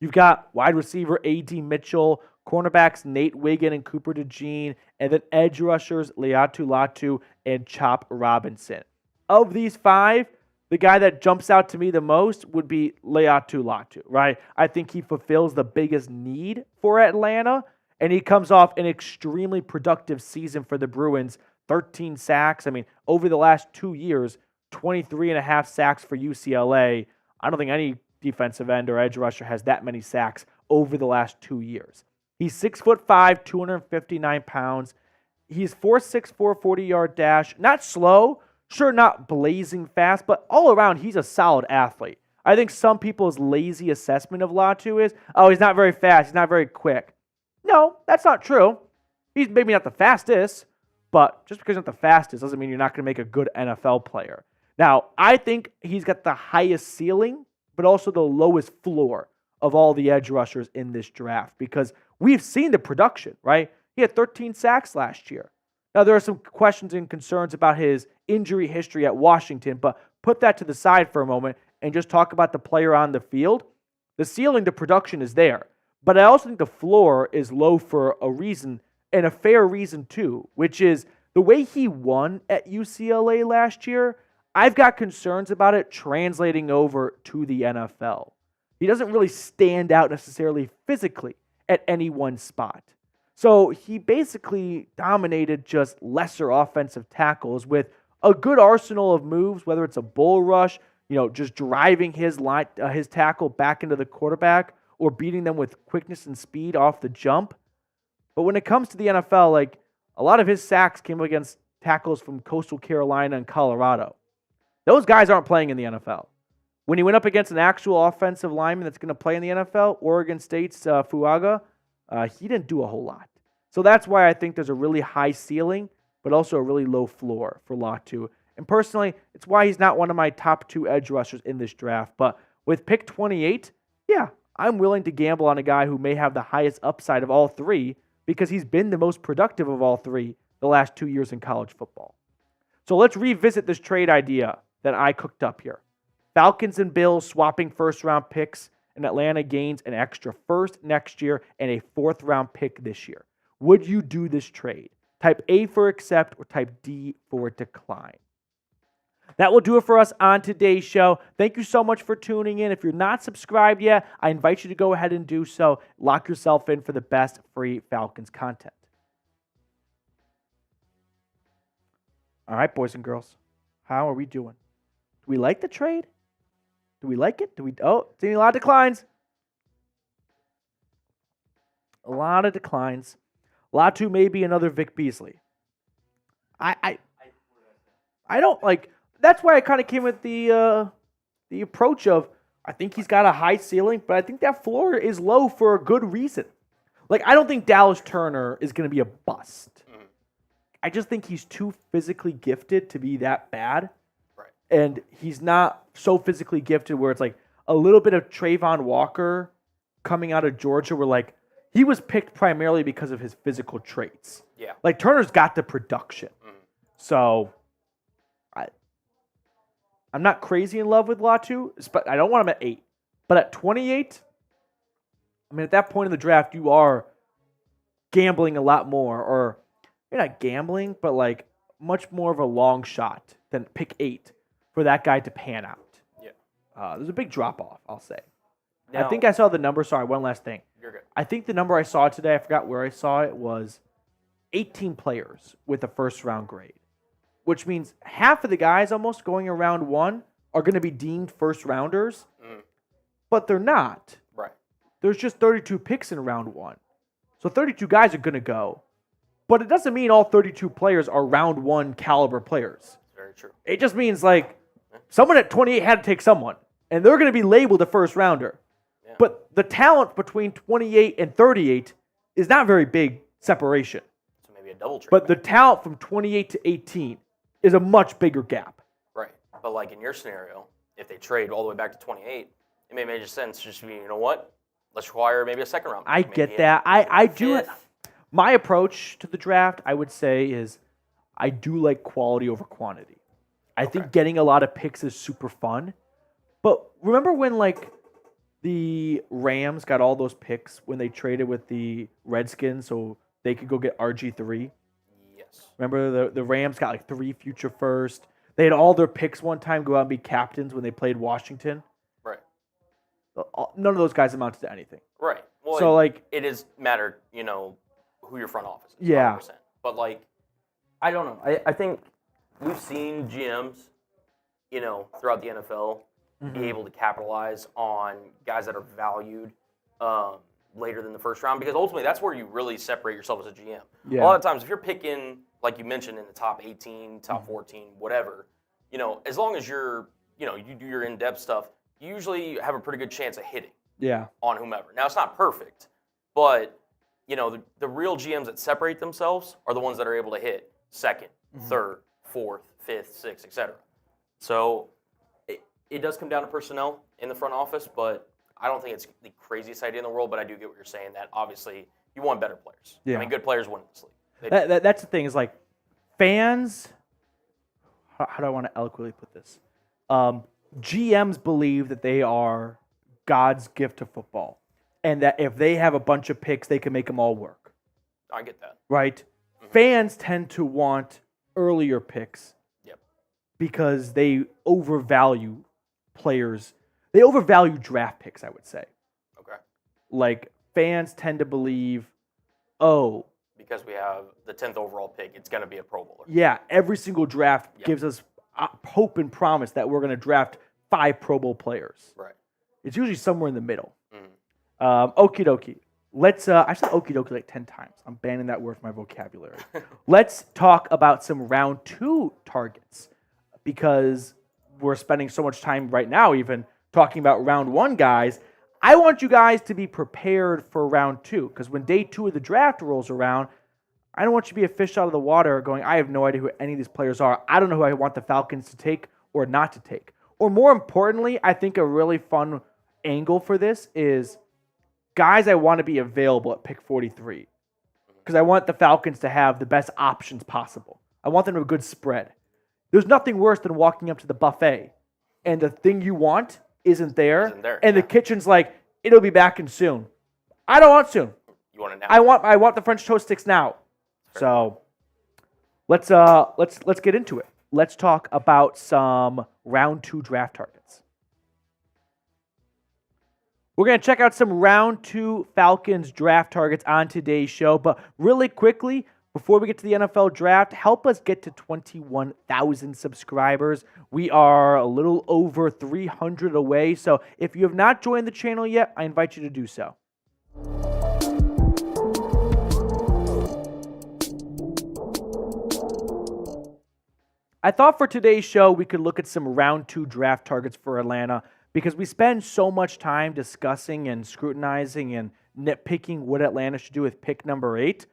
You've got wide receiver A.D. Mitchell, cornerbacks Nate Wiggin and Cooper DeJean, and then edge rushers Leatu Latu and Chop Robinson. Of these 5, the guy that jumps out to me the most would be Leatu Latu, right? I think he fulfills the biggest need for Atlanta, and he comes off an extremely productive season for the Bruins. 13 sacks. I mean, over the last 2 years, 23.5 sacks for UCLA. I don't think any defensive end or edge rusher has that many sacks over the last 2 years. He's 6'5", 259 pounds. He's 4.64, 40-yard dash. Not slow, sure, not blazing fast, but all around, he's a solid athlete. I think some people's lazy assessment of Latu is, oh, he's not very fast, he's not very quick. No, that's not true. He's maybe not the fastest, but just because he's not the fastest doesn't mean you're not going to make a good NFL player. Now, I think he's got the highest ceiling, but also the lowest floor of all the edge rushers in this draft because we've seen the production, right? He had 13 sacks last year. Now, there are some questions and concerns about his injury history at Washington, but put that to the side for a moment and just talk about the player on the field. The ceiling, the production is there, but I also think the floor is low for a reason, and a fair reason too, which is the way he won at UCLA last year. I've got concerns about it translating over to the NFL. He doesn't really stand out necessarily physically at any one spot. So he basically dominated just lesser offensive tackles with a good arsenal of moves, whether it's a bull rush, just driving his tackle back into the quarterback or beating them with quickness and speed off the jump. But when it comes to the NFL, a lot of his sacks came against tackles from Coastal Carolina and Colorado. Those guys aren't playing in the NFL. When he went up against an actual offensive lineman that's going to play in the NFL, Oregon State's Fuaga, he didn't do a whole lot. So that's why I think there's a really high ceiling, but also a really low floor for Latu. And personally, it's why he's not one of my top 2 edge rushers in this draft. But with pick 28, yeah, I'm willing to gamble on a guy who may have the highest upside of all 3 because he's been the most productive of all 3 the last 2 years in college football. So let's revisit this trade idea that I cooked up here. Falcons and Bills swapping first-round picks, and Atlanta gains an extra first next year and a 4th-round pick this year. Would you do this trade? Type A for accept or type D for decline. That will do it for us on today's show. Thank you so much for tuning in. If you're not subscribed yet, I invite you to go ahead and do so. Lock yourself in for the best free Falcons content. All right, boys and girls, how are we doing? Do we like the trade? Do we like it? Seeing a lot of declines. A lot of declines. Latu may be another Vic Beasley. I don't like. That's why I kind of came with the approach of I think he's got a high ceiling, but I think that floor is low for a good reason. Like I don't think Dallas Turner is going to be a bust. I just think he's too physically gifted to be that bad. Right. And he's not so physically gifted where it's like a little bit of Trayvon Walker coming out of Georgia where like he was picked primarily because of his physical traits. Yeah. Like Turner's got the production. So I'm not crazy in love with Latu, but I don't want him at 8. But at 28, I mean, at that point in the draft, you are gambling a lot more, or you're not gambling, but like much more of a long shot than pick 8 for that guy to pan out. Yeah. There's a big drop off, I'll say. Now, I think I saw the number. Sorry, one last thing. You're good. I think the number I saw today, I forgot where I saw it, was 18 players with a first round grade, which means half of the guys almost going in round 1 are going to be deemed first rounders, but they're not. Right. There's just 32 picks in round 1. So 32 guys are going to go. But it doesn't mean all 32 players are round 1 caliber players. Very true. It just means like someone at 28 had to take someone, and they're going to be labeled a first rounder. Yeah. But the talent between 28 and 38 is not very big separation. So maybe a double trade. But the talent from 28 to 18 is a much bigger gap. Right. But like in your scenario, if they trade all the way back to 28, it may make sense just to be, you know what? Let's acquire maybe a second round. I get that. I do it. My approach to the draft, I would say, is I do like quality over quantity. I think getting a lot of picks is super fun. But remember when like the Rams got all those picks when they traded with the Redskins so they could go get RG3? Yes. Remember the Rams got like 3 future first. They had all their picks one time go out and be captains when they played Washington. Right. None of those guys amounted to anything. Right. Well, so like it is matter, who your front office is. Yeah. 100%. But like, I don't know. I think we've seen GMs, throughout the NFL be able to capitalize on guys that are valued later than the first round, because ultimately that's where you really separate yourself as a GM. Yeah. A lot of times if you're picking, like you mentioned, in the top 18, top 14, whatever, as long as you do your in-depth stuff, you usually have a pretty good chance of hitting on whomever. Now, it's not perfect, but the real GMs that separate themselves are the ones that are able to hit second, third, fourth, fifth, sixth, etc. So it does come down to personnel in the front office, but I don't think it's the craziest idea in the world. But I do get what you're saying, that obviously you want better players. Yeah. I mean, good players win this league. That's the thing, is like fans, how do I want to eloquently put this? GMs believe that they are God's gift to football, and that if they have a bunch of picks, they can make them all work. I get that. Right? Fans tend to want earlier picks because they overvalue players. They overvalue draft picks, I would say. Okay. Like, fans tend to believe, because we have the 10th overall pick, it's going to be a Pro Bowler. yeah, every single draft gives us hope and promise that we're going to draft 5 Pro Bowl players. Right. It's usually somewhere in the middle. Okie dokie. Let's, I said okie dokie like 10 times. I'm banning that word from my vocabulary. Let's talk about some round 2 targets, because we're spending so much time right now even talking about round 1 guys, I want you guys to be prepared for round 2, because when day 2 of the draft rolls around, I don't want you to be a fish out of the water going, I have no idea who any of these players are. I don't know who I want the Falcons to take or not to take. Or more importantly, I think a really fun angle for this is guys I want to be available at pick 43, because I want the Falcons to have the best options possible. I want them to have a good spread. There's nothing worse than walking up to the buffet and the thing you want isn't there, and the kitchen's like, it'll be back in soon. I don't want soon. You want it now? I want the French toast sticks now. So let's get into it. Let's talk about some round 2 draft targets. We're going to check out some round 2 Falcons draft targets on today's show, but really quickly, before we get to the NFL draft, help us get to 21,000 subscribers. We are a little over 300 away, so if you have not joined the channel yet, I invite you to do so. I thought for today's show we could look at some round 2 draft targets for Atlanta, because we spend so much time discussing and scrutinizing and nitpicking what Atlanta should do with pick number 8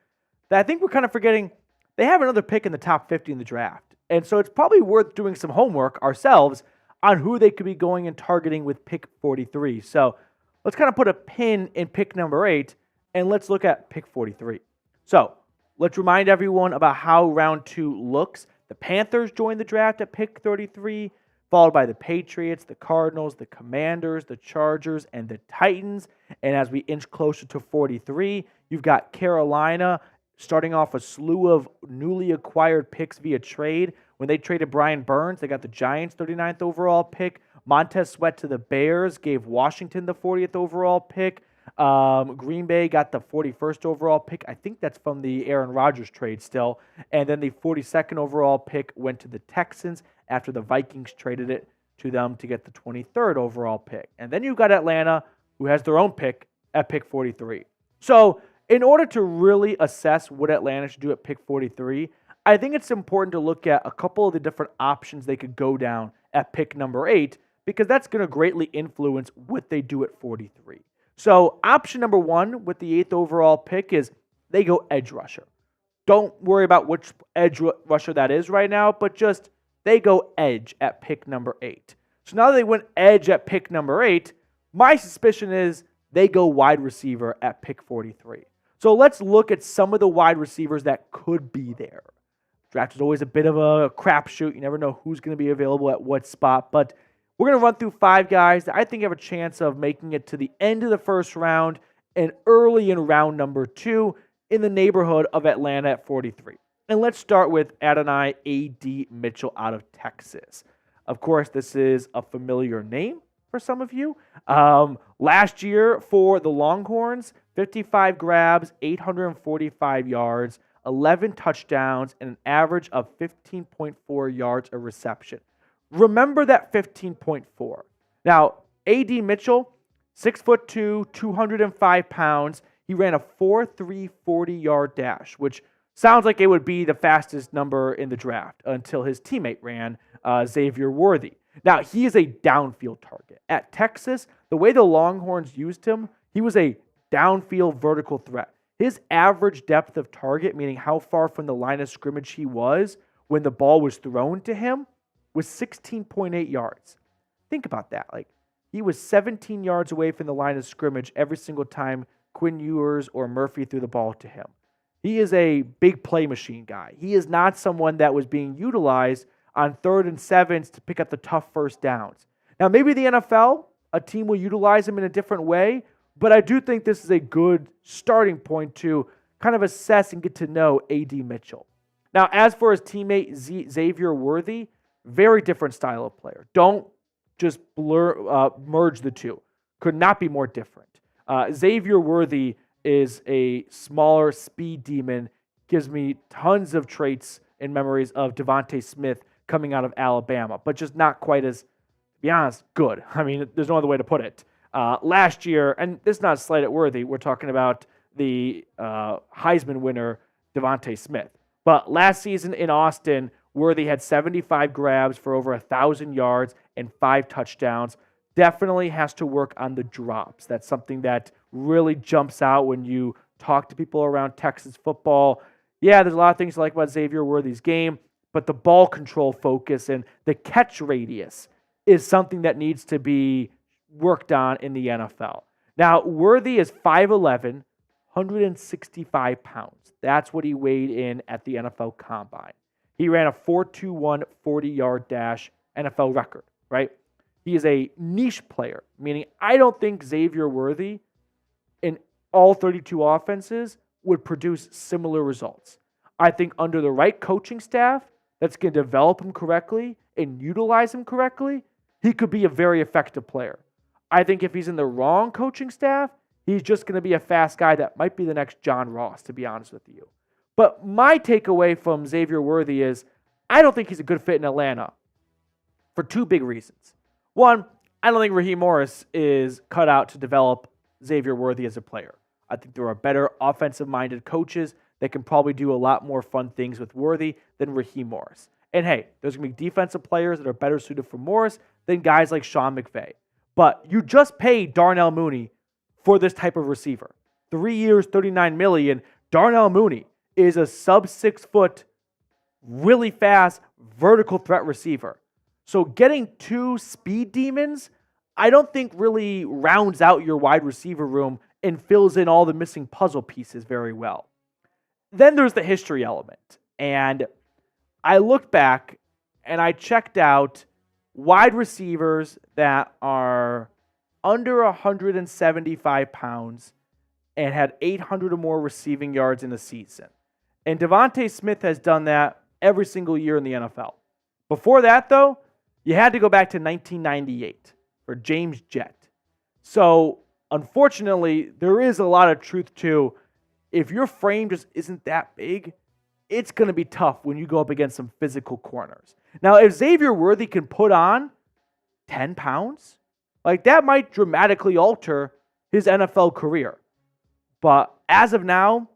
that I think we're kind of forgetting they have another pick in the top 50 in the draft. And so it's probably worth doing some homework ourselves on who they could be going and targeting with pick 43. So let's kind of put a pin in pick number 8 and let's look at pick 43. So let's remind everyone about how round 2 looks. The Panthers joined the draft at pick 33, followed by the Patriots, the Cardinals, the Commanders, the Chargers, and the Titans. And as we inch closer to 43, you've got Carolina starting off a slew of newly acquired picks via trade. When they traded Brian Burns, they got the Giants 39th overall pick. Montez Sweat to the Bears gave Washington the 40th overall pick. Green Bay got the 41st overall pick. I think that's from the Aaron Rodgers trade still. And then the 42nd overall pick went to the Texans after the Vikings traded it to them to get the 23rd overall pick. And then you've got Atlanta, who has their own pick at pick 43. So in order to really assess what Atlanta should do at pick 43, I think it's important to look at a couple of the different options they could go down at pick number 8, because that's going to greatly influence what they do at 43. So option number 1 with the 8th overall pick is they go edge rusher. Don't worry about which edge rusher that is right now, but just they go edge at pick number 8. So now that they went edge at pick number 8, my suspicion is they go wide receiver at pick 43. So let's look at some of the wide receivers that could be there. Draft is always a bit of a crapshoot. You never know who's going to be available at what spot, but we're going to run through 5 guys that I think have a chance of making it to the end of the first round and early in round number 2 in the neighborhood of Atlanta at 43. And let's start with Adonai A.D. Mitchell out of Texas. Of course, this is a familiar name for some of you. Last year for the Longhorns, 55 grabs, 845 yards, 11 touchdowns, and an average of 15.4 yards a reception. Remember that 15.4. Now, A.D. Mitchell, 6'2", 205 pounds. He ran a 4.3 40-yard dash, which sounds like it would be the fastest number in the draft until his teammate ran, Xavier Worthy. Now, he is a downfield target. At Texas, the way the Longhorns used him, he was a downfield vertical threat. His average depth of target, meaning how far from the line of scrimmage he was when the ball was thrown to him, was 16.8 yards. Think about that. Like, he was 17 yards away from the line of scrimmage every single time Quinn Ewers or Murphy threw the ball to him. He is a big play machine guy. He is not someone that was being utilized on 3rd and 7s to pick up the tough first downs. Now, maybe the NFL, a team will utilize him in a different way, but I do think this is a good starting point to kind of assess and get to know A.D. Mitchell. Now, as for his teammate Xavier Worthy, very different style of player. Don't just merge the two. Could not be more different. Xavier Worthy is a smaller speed demon, gives me tons of traits and memories of Devontae Smith coming out of Alabama, but just not quite as, to be honest, good. I mean, there's no other way to put it. Last year, and this is not a slight at Worthy, we're talking about the Heisman winner, Devontae Smith. But last season in Austin, Worthy had 75 grabs for over 1,000 yards and 5 touchdowns. Definitely has to work on the drops. That's something that really jumps out when you talk to people around Texas football. Yeah, there's a lot of things I like about Xavier Worthy's game, but the ball control focus and the catch radius is something that needs to be worked on in the NFL. Now, Worthy is 5'11", 165 pounds. That's what he weighed in at the NFL Combine. He ran a 4.21 40-yard dash, NFL record, right? He is a niche player, meaning I don't think Xavier Worthy in all 32 offenses would produce similar results. I think under the right coaching staff that's going to develop him correctly and utilize him correctly, he could be a very effective player. I think if he's in the wrong coaching staff, he's just going to be a fast guy that might be the next John Ross, to be honest with you. But my takeaway from Xavier Worthy is I don't think he's a good fit in Atlanta for 2 big reasons. One, I don't think Raheem Morris is cut out to develop Xavier Worthy as a player. I think there are better offensive-minded coaches that can probably do a lot more fun things with Worthy than Raheem Morris. And hey, there's going to be defensive players that are better suited for Morris than guys like Sean McVay. But you just paid Darnell Mooney for this type of receiver. 3 years, $39 million. Darnell Mooney is a sub-6 foot, really fast, vertical threat receiver. So getting 2 speed demons, I don't think really rounds out your wide receiver room and fills in all the missing puzzle pieces very well. Then there's the history element. And I looked back and I checked out wide receivers that are under 175 pounds and had 800 or more receiving yards in a season. And Devontae Smith has done that every single year in the NFL. Before that, though, you had to go back to 1998 for James Jett. So, unfortunately, there is a lot of truth to if your frame just isn't that big, it's going to be tough when you go up against some physical corners. Now, if Xavier Worthy can put on 10 pounds, like that might dramatically alter his NFL career. But as of now,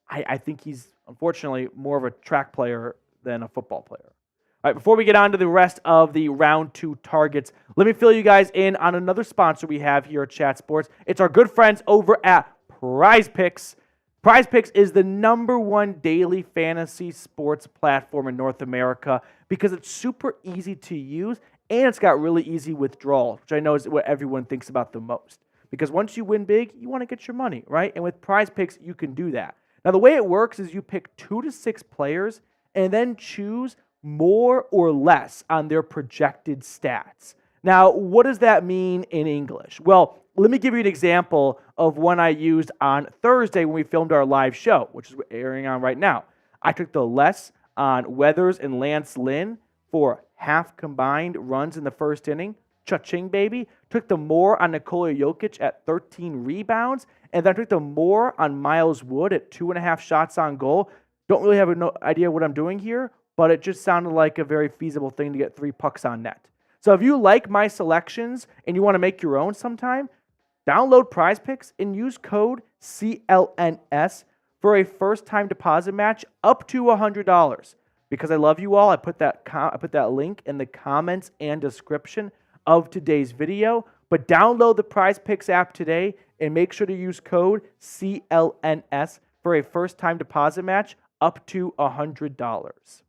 I think he's unfortunately more of a track player than a football player. All right, before we get on to the rest of the round 2 targets, let me fill you guys in on another sponsor we have here at Chat Sports. It's our good friends over at Prize Picks. Prize Picks is the #1 daily fantasy sports platform in North America because it's super easy to use and it's got really easy withdrawals, which I know is what everyone thinks about the most. Because once you win big, you want to get your money, right? And with Prize Picks, you can do that. Now, the way it works is you pick 2 to 6 players and then choose more or less on their projected stats. Now, what does that mean in English? Well, let me give you an example of one I used on Thursday when we filmed our live show, which is airing on right now. I took the less on Weathers and Lance Lynn for half combined runs in the first inning. Cha-ching, baby. Took the more on Nikola Jokic at 13 rebounds, and then I took the more on Miles Wood at 2.5 shots on goal. Don't really have no idea what I'm doing here, but it just sounded like a very feasible thing to get 3 pucks on net. So if you like my selections and you want to make your own sometime, download Prize Picks and use code CLNS for a first-time deposit match up to $100. Because I love you all, I put that link in the comments and description of today's video. But download the Prize Picks app today and make sure to use code CLNS for a first-time deposit match up to $100.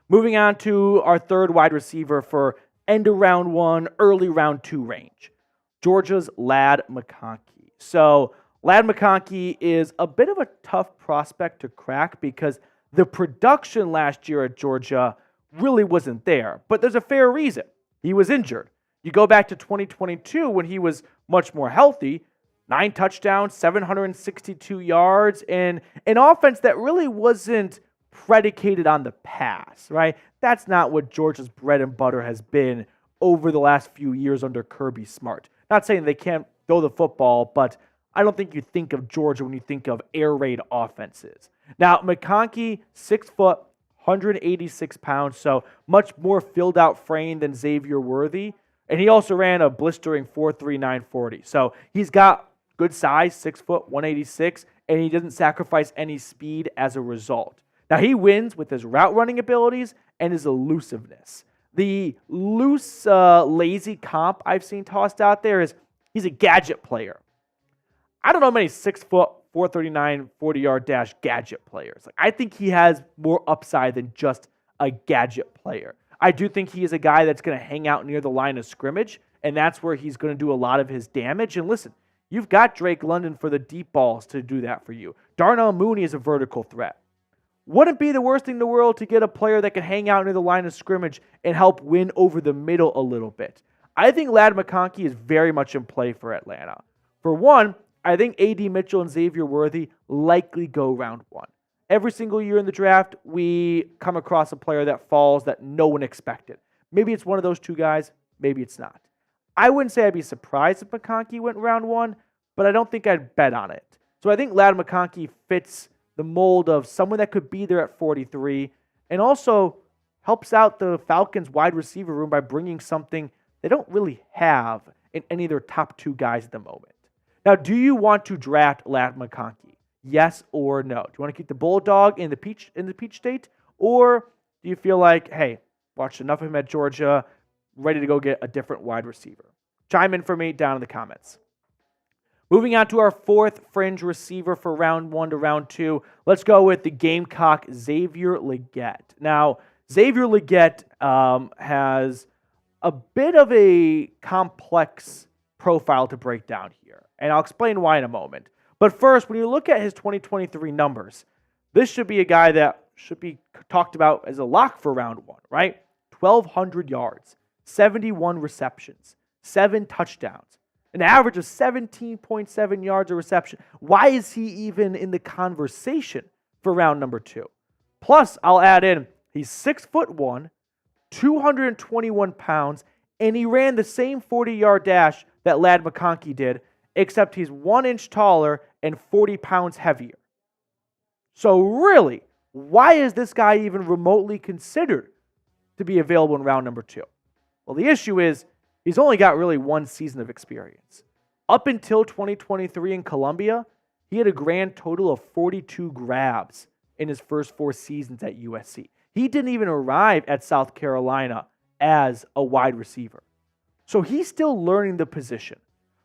Moving on to our third wide receiver for end of round 1, early round 2 range. Georgia's Ladd McConkey. So Ladd McConkey is a bit of a tough prospect to crack because the production last year at Georgia really wasn't there. But there's a fair reason. He was injured. You go back to 2022 when he was much more healthy, 9 touchdowns, 762 yards, and an offense that really wasn't predicated on the pass, right? That's not what Georgia's bread and butter has been over the last few years under Kirby Smart. Not saying they can't throw the football, but I don't think you think of Georgia when you think of air raid offenses. Now, McConkey, 6 foot, 186 pounds, so much more filled out frame than Xavier Worthy. And he also ran a blistering 4.39 40. So he's got good size, 6 foot, 186, and he doesn't sacrifice any speed as a result. Now, he wins with his route running abilities and his elusiveness. The loose, lazy comp I've seen tossed out there is he's a gadget player. I don't know many 6 foot, 439, 40-yard dash gadget players. I think he has more upside than just a gadget player. I do think he is a guy that's going to hang out near the line of scrimmage, and that's where he's going to do a lot of his damage. And listen, you've got Drake London for the deep balls to do that for you. Darnell Mooney is a vertical threat. Wouldn't be the worst thing in the world to get a player that can hang out near the line of scrimmage and help win over the middle a little bit. I think Ladd McConkey is very much in play for Atlanta. For one, I think A.D. Mitchell and Xavier Worthy likely go round 1. Every single year in the draft, we come across a player that falls that no one expected. Maybe it's one of those two guys, maybe it's not. I wouldn't say I'd be surprised if McConkey went round 1, but I don't think I'd bet on it. So I think Ladd McConkey fits the mold of someone that could be there at 43 and also helps out the Falcons wide receiver room by bringing something they don't really have in any of their top 2 guys at the moment. Now, do you want to draft Ladd McConkey? Yes or no? Do you want to keep the Bulldog in the Peach State? Or do you feel like, hey, watched enough of him at Georgia, ready to go get a different wide receiver? Chime in for me down in the comments. Moving on to our 4th fringe receiver for round 1 to round 2, let's go with the Gamecock Xavier Legette. Now, Xavier Legette has a bit of a complex profile to break down here, and I'll explain why in a moment. But first, when you look at his 2023 numbers, this should be a guy that should be talked about as a lock for round 1, right? 1,200 yards, 71 receptions, 7 touchdowns, an average of 17.7 yards a reception. Why is he even in the conversation for round number 2? Plus, I'll add in, he's 6'1", 221 pounds, and he ran the same 40-yard dash that Ladd McConkey did, except he's 1 inch taller and 40 pounds heavier. So really, why is this guy even remotely considered to be available in round number 2? Well, the issue is he's only got really 1 season of experience. Up until 2023 in Columbia, he had a grand total of 42 grabs in his first 4 seasons at USC. He didn't even arrive at South Carolina as a wide receiver. So he's still learning the position,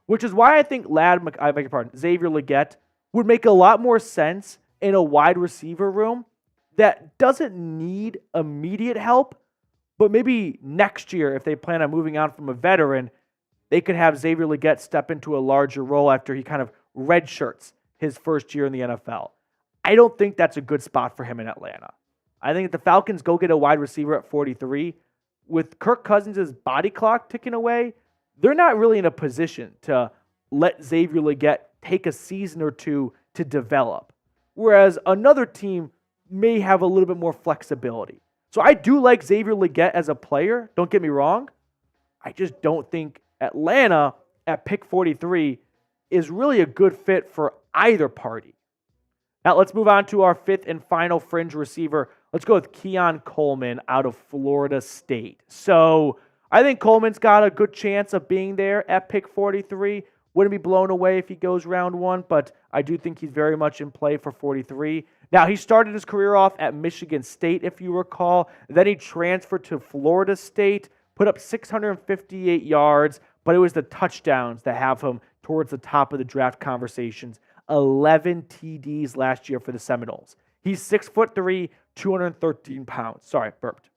which is why I think Xavier Legette would make a lot more sense in a wide receiver room that doesn't need immediate help, but maybe next year, if they plan on moving on from a veteran, they could have Xavier Legette step into a larger role after he kind of redshirts his first year in the NFL. I don't think that's a good spot for him in Atlanta. I think if the Falcons go get a wide receiver at 43, with Kirk Cousins' body clock ticking away, they're not really in a position to let Xavier Legette take a season or 2 to develop, whereas another team may have a little bit more flexibility. So I do like Xavier Legette as a player, don't get me wrong. I just don't think Atlanta at pick 43 is really a good fit for either party. Now let's move on to our 5th and final fringe receiver. Let's go with Keon Coleman out of Florida State. So I think Coleman's got a good chance of being there at pick 43. Wouldn't be blown away if he goes round 1, but I do think he's very much in play for 43. Now, he started his career off at Michigan State, if you recall. Then he transferred to Florida State, put up 658 yards, but it was the touchdowns that have him towards the top of the draft conversations. 11 TDs last year for the Seminoles. He's 6'3", 213 pounds. Sorry, burped.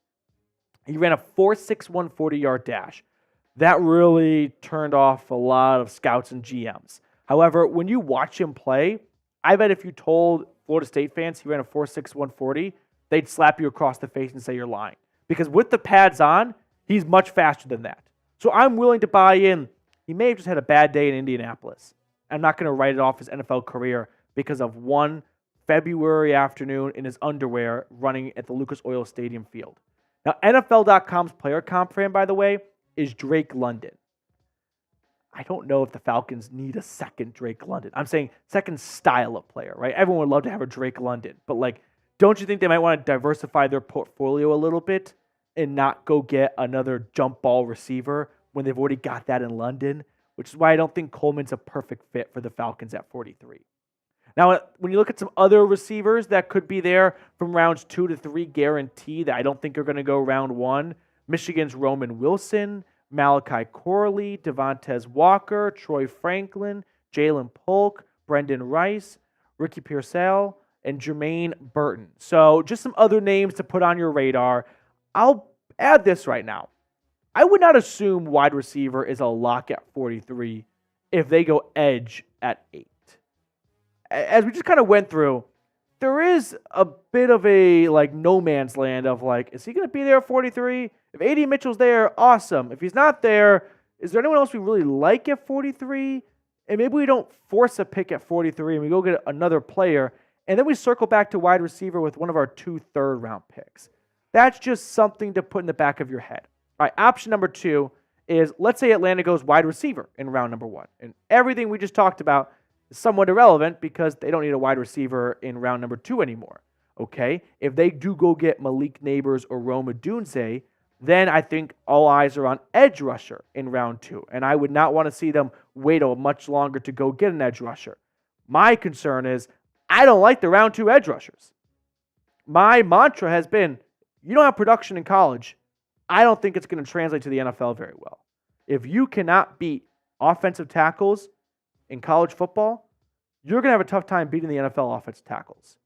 He ran a 4.61 40-yard dash. That really turned off a lot of scouts and GMs. However, when you watch him play, I bet if you told Florida State fans he ran a 4.61 40, they'd slap you across the face and say you're lying. Because with the pads on, he's much faster than that. So I'm willing to buy in. He may have just had a bad day in Indianapolis. I'm not going to write it off his NFL career because of one February afternoon in his underwear running at the Lucas Oil Stadium field. Now, NFL.com's player comp for him, by the way, is Drake London. I don't know if the Falcons need a second Drake London. I'm saying second style of player, right? Everyone would love to have a Drake London. But, don't you think they might want to diversify their portfolio a little bit and not go get another jump ball receiver when they've already got that in London? Which is why I don't think Coleman's a perfect fit for the Falcons at 43. Now, when you look at some other receivers that could be there from rounds 2 to 3 guaranteed that I don't think are going to go round 1, Michigan's Roman Wilson, Malachi Corley, Devontae Walker, Troy Franklin, Jalen Polk, Brendan Rice, Ricky Pearsall, and Jermaine Burton. So just some other names to put on your radar. I'll add this right now. I would not assume wide receiver is a lock at 43 if they go edge at 8. As we just kind of went through, there is a bit of a no man's land of is he going to be there at 43? If A.D. Mitchell's there, awesome. If he's not there, is there anyone else we really like at 43? And maybe we don't force a pick at 43 and we go get another player, and then we circle back to wide receiver with one of our 2 third-round picks. That's just something to put in the back of your head. All right, option number 2 is, let's say Atlanta goes wide receiver in round number 1. And everything we just talked about is somewhat irrelevant because they don't need a wide receiver in round number 2 anymore. Okay? If they do go get Malik Neighbors or Rome Odunze, then I think all eyes are on edge rusher in round 2. And I would not want to see them wait a much longer to go get an edge rusher. My concern is I don't like the round 2 edge rushers. My mantra has been, you don't have production in college, I don't think it's going to translate to the NFL very well. If you cannot beat offensive tackles in college football, you're going to have a tough time beating the NFL offensive tackles.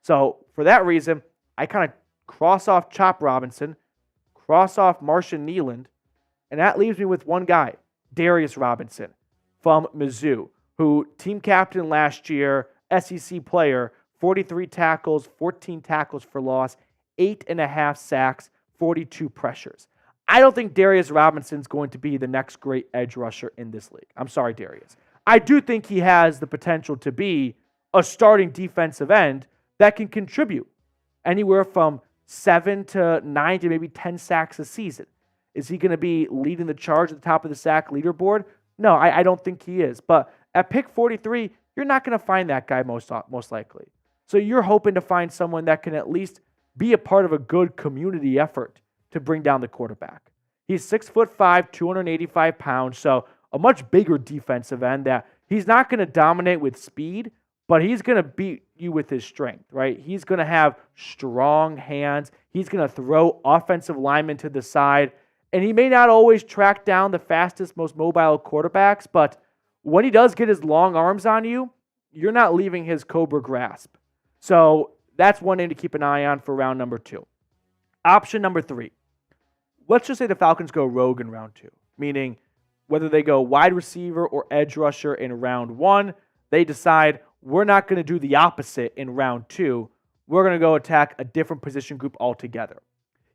So for that reason, I kind of cross off Chop Robinson, cross off Marshawn Kneeland, and that leaves me with one guy, Darius Robinson from Mizzou, who team captain last year, SEC player, 43 tackles, 14 tackles for loss, 8.5 sacks, 42 pressures. I don't think Darius Robinson's going to be the next great edge rusher in this league. I'm sorry, Darius. I do think he has the potential to be a starting defensive end that can contribute anywhere from 7 to 9 to maybe 10 sacks a season. Is he going to be leading the charge at the top of the sack leaderboard? No, I don't think he is. But at pick 43, you're not going to find that guy most likely. So you're hoping to find someone that can at least be a part of a good community effort to bring down the quarterback. He's 6'5", 285 pounds, so a much bigger defensive end that he's not going to dominate with speed, but he's going to beat you with his strength, right? He's going to have strong hands. He's going to throw offensive linemen to the side, and he may not always track down the fastest, most mobile quarterbacks, but when he does get his long arms on you, you're not leaving his cobra grasp. So that's one name to keep an eye on for round number 2. Option number 3. Let's just say the Falcons go rogue in round 2, meaning whether they go wide receiver or edge rusher in round 1, they decide we're not going to do the opposite in round 2. We're going to go attack a different position group altogether.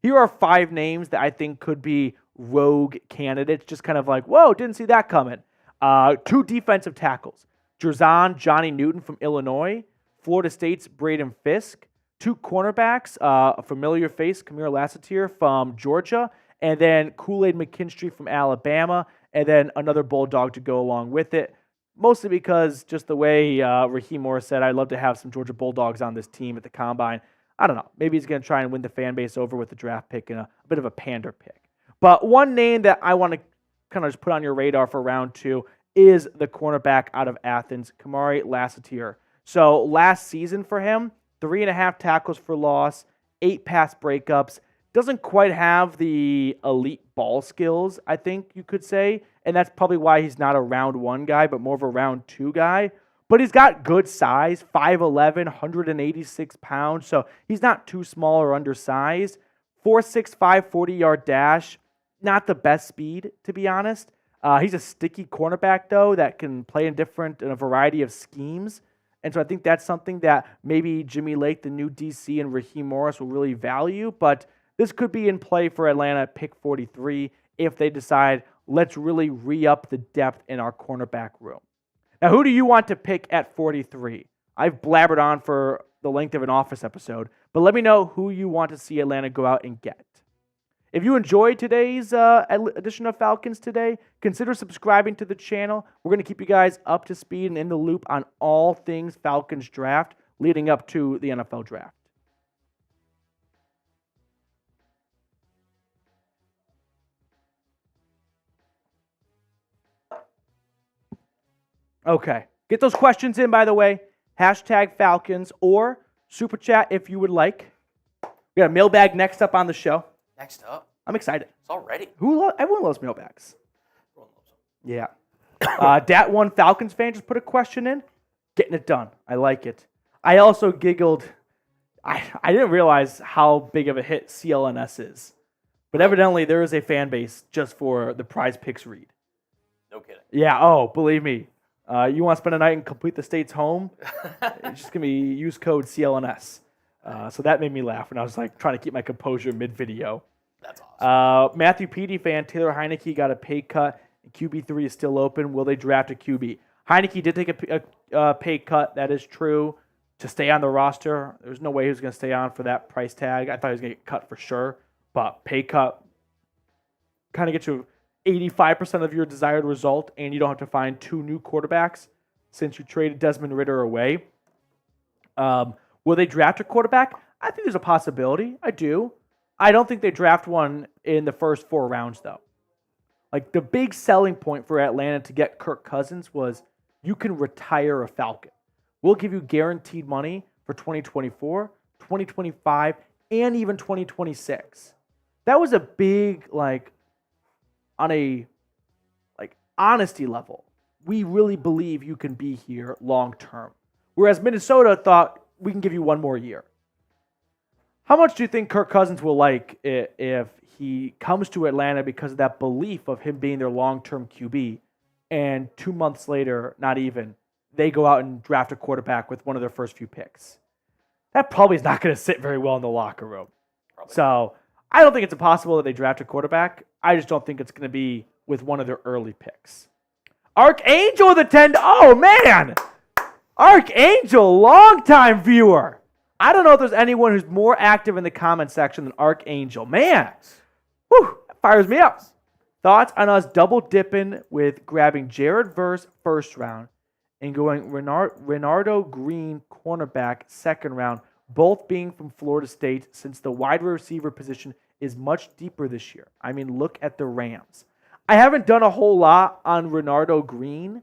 Here are 5 names that I think could be rogue candidates, just kind of whoa, didn't see that coming. 2 defensive tackles, Jerzon Johnny Newton from Illinois, Florida State's Braden Fisk, 2 cornerbacks, a familiar face, Kamir Lassiter from Georgia, and then Kool-Aid McKinstry from Alabama, and then another Bulldog to go along with it. Mostly because just the way Raheem Morris said, I'd love to have some Georgia Bulldogs on this team at the Combine. I don't know. Maybe he's going to try and win the fan base over with the draft pick and a bit of a pander pick. But one name that I want to kind of just put on your radar for round 2 is the cornerback out of Athens, Kamari Lassiter. So last season for him, 3.5 tackles for loss, 8 pass breakups. Doesn't quite have the elite ball skills, I think you could say. And that's probably why he's not a round 1 guy, but more of a round 2 guy. But he's got good size, 5'11", 186 pounds. So he's not too small or undersized. 4.65 40-yard dash. Not the best speed, to be honest. He's a sticky cornerback, though, that can play in a variety of schemes. And so I think that's something that maybe Jimmy Lake, the new DC, and Raheem Morris will really value. But this could be in play for Atlanta at pick 43 if they decide, let's really re-up the depth in our cornerback room. Now, who do you want to pick at 43? I've blabbered on for the length of an Office episode, but let me know who you want to see Atlanta go out and get. If you enjoyed today's edition of Falcons Today, consider subscribing to the channel. We're going to keep you guys up to speed and in the loop on all things Falcons draft leading up to the NFL draft. Okay. Get those questions in, by the way. hashtag Falcons, or super chat if you would like. We got a mailbag next up on the show. Next up. I'm excited. It's already. Everyone loves mailbags. Everyone loves them. Yeah. Dat1 Falcons fan just put a question in. Getting it done. I like it. I also giggled. I didn't realize how big of a hit CLNS is. But evidently there is a fan base just for the Prize Picks read. No kidding. Yeah, oh, believe me. You want to spend a night and complete the state's home? It's just going to be use code CLNS. So that made me laugh when I was like trying to keep my composure mid-video. That's awesome. Matthew Petey fan, Taylor Heineke got a pay cut. And QB3 is still open. Will they draft a QB? Heineke did take a pay cut. That is true. To stay on the roster, there's no way he was going to stay on for that price tag. I thought he was going to get cut for sure. But pay cut kind of gets you 85% of your desired result, and you don't have to find 2 new quarterbacks since you traded Desmond Ridder away. Will they draft a quarterback? I think there's a possibility. I do. I don't think they draft one in the first 4 rounds, though. Like, the big selling point for Atlanta to get Kirk Cousins was you can retire a Falcon. We'll give you guaranteed money for 2024, 2025, and even 2026. That was a big, on a honesty level, we really believe you can be here long term. Whereas Minnesota thought we can give you 1 more year. How much do you think Kirk Cousins will like if he comes to Atlanta because of that belief of him being their long-term QB, and 2 months later, not even, they go out and draft a quarterback with one of their first few picks? That probably is not going to sit very well in the locker room. Probably. So I don't think it's impossible that they draft a quarterback. I just don't think it's going to be with one of their early picks. Archangel with a 10. Oh, man. Archangel, longtime viewer. I don't know if there's anyone who's more active in the comment section than Archangel. Man, whew, that fires me up. Thoughts on us double dipping with grabbing Jared Verse first round and going Renardo Green cornerback second round, both being from Florida State, since the wide receiver position is much deeper this year. I mean, look at the Rams. I haven't done a whole lot on Renardo Green.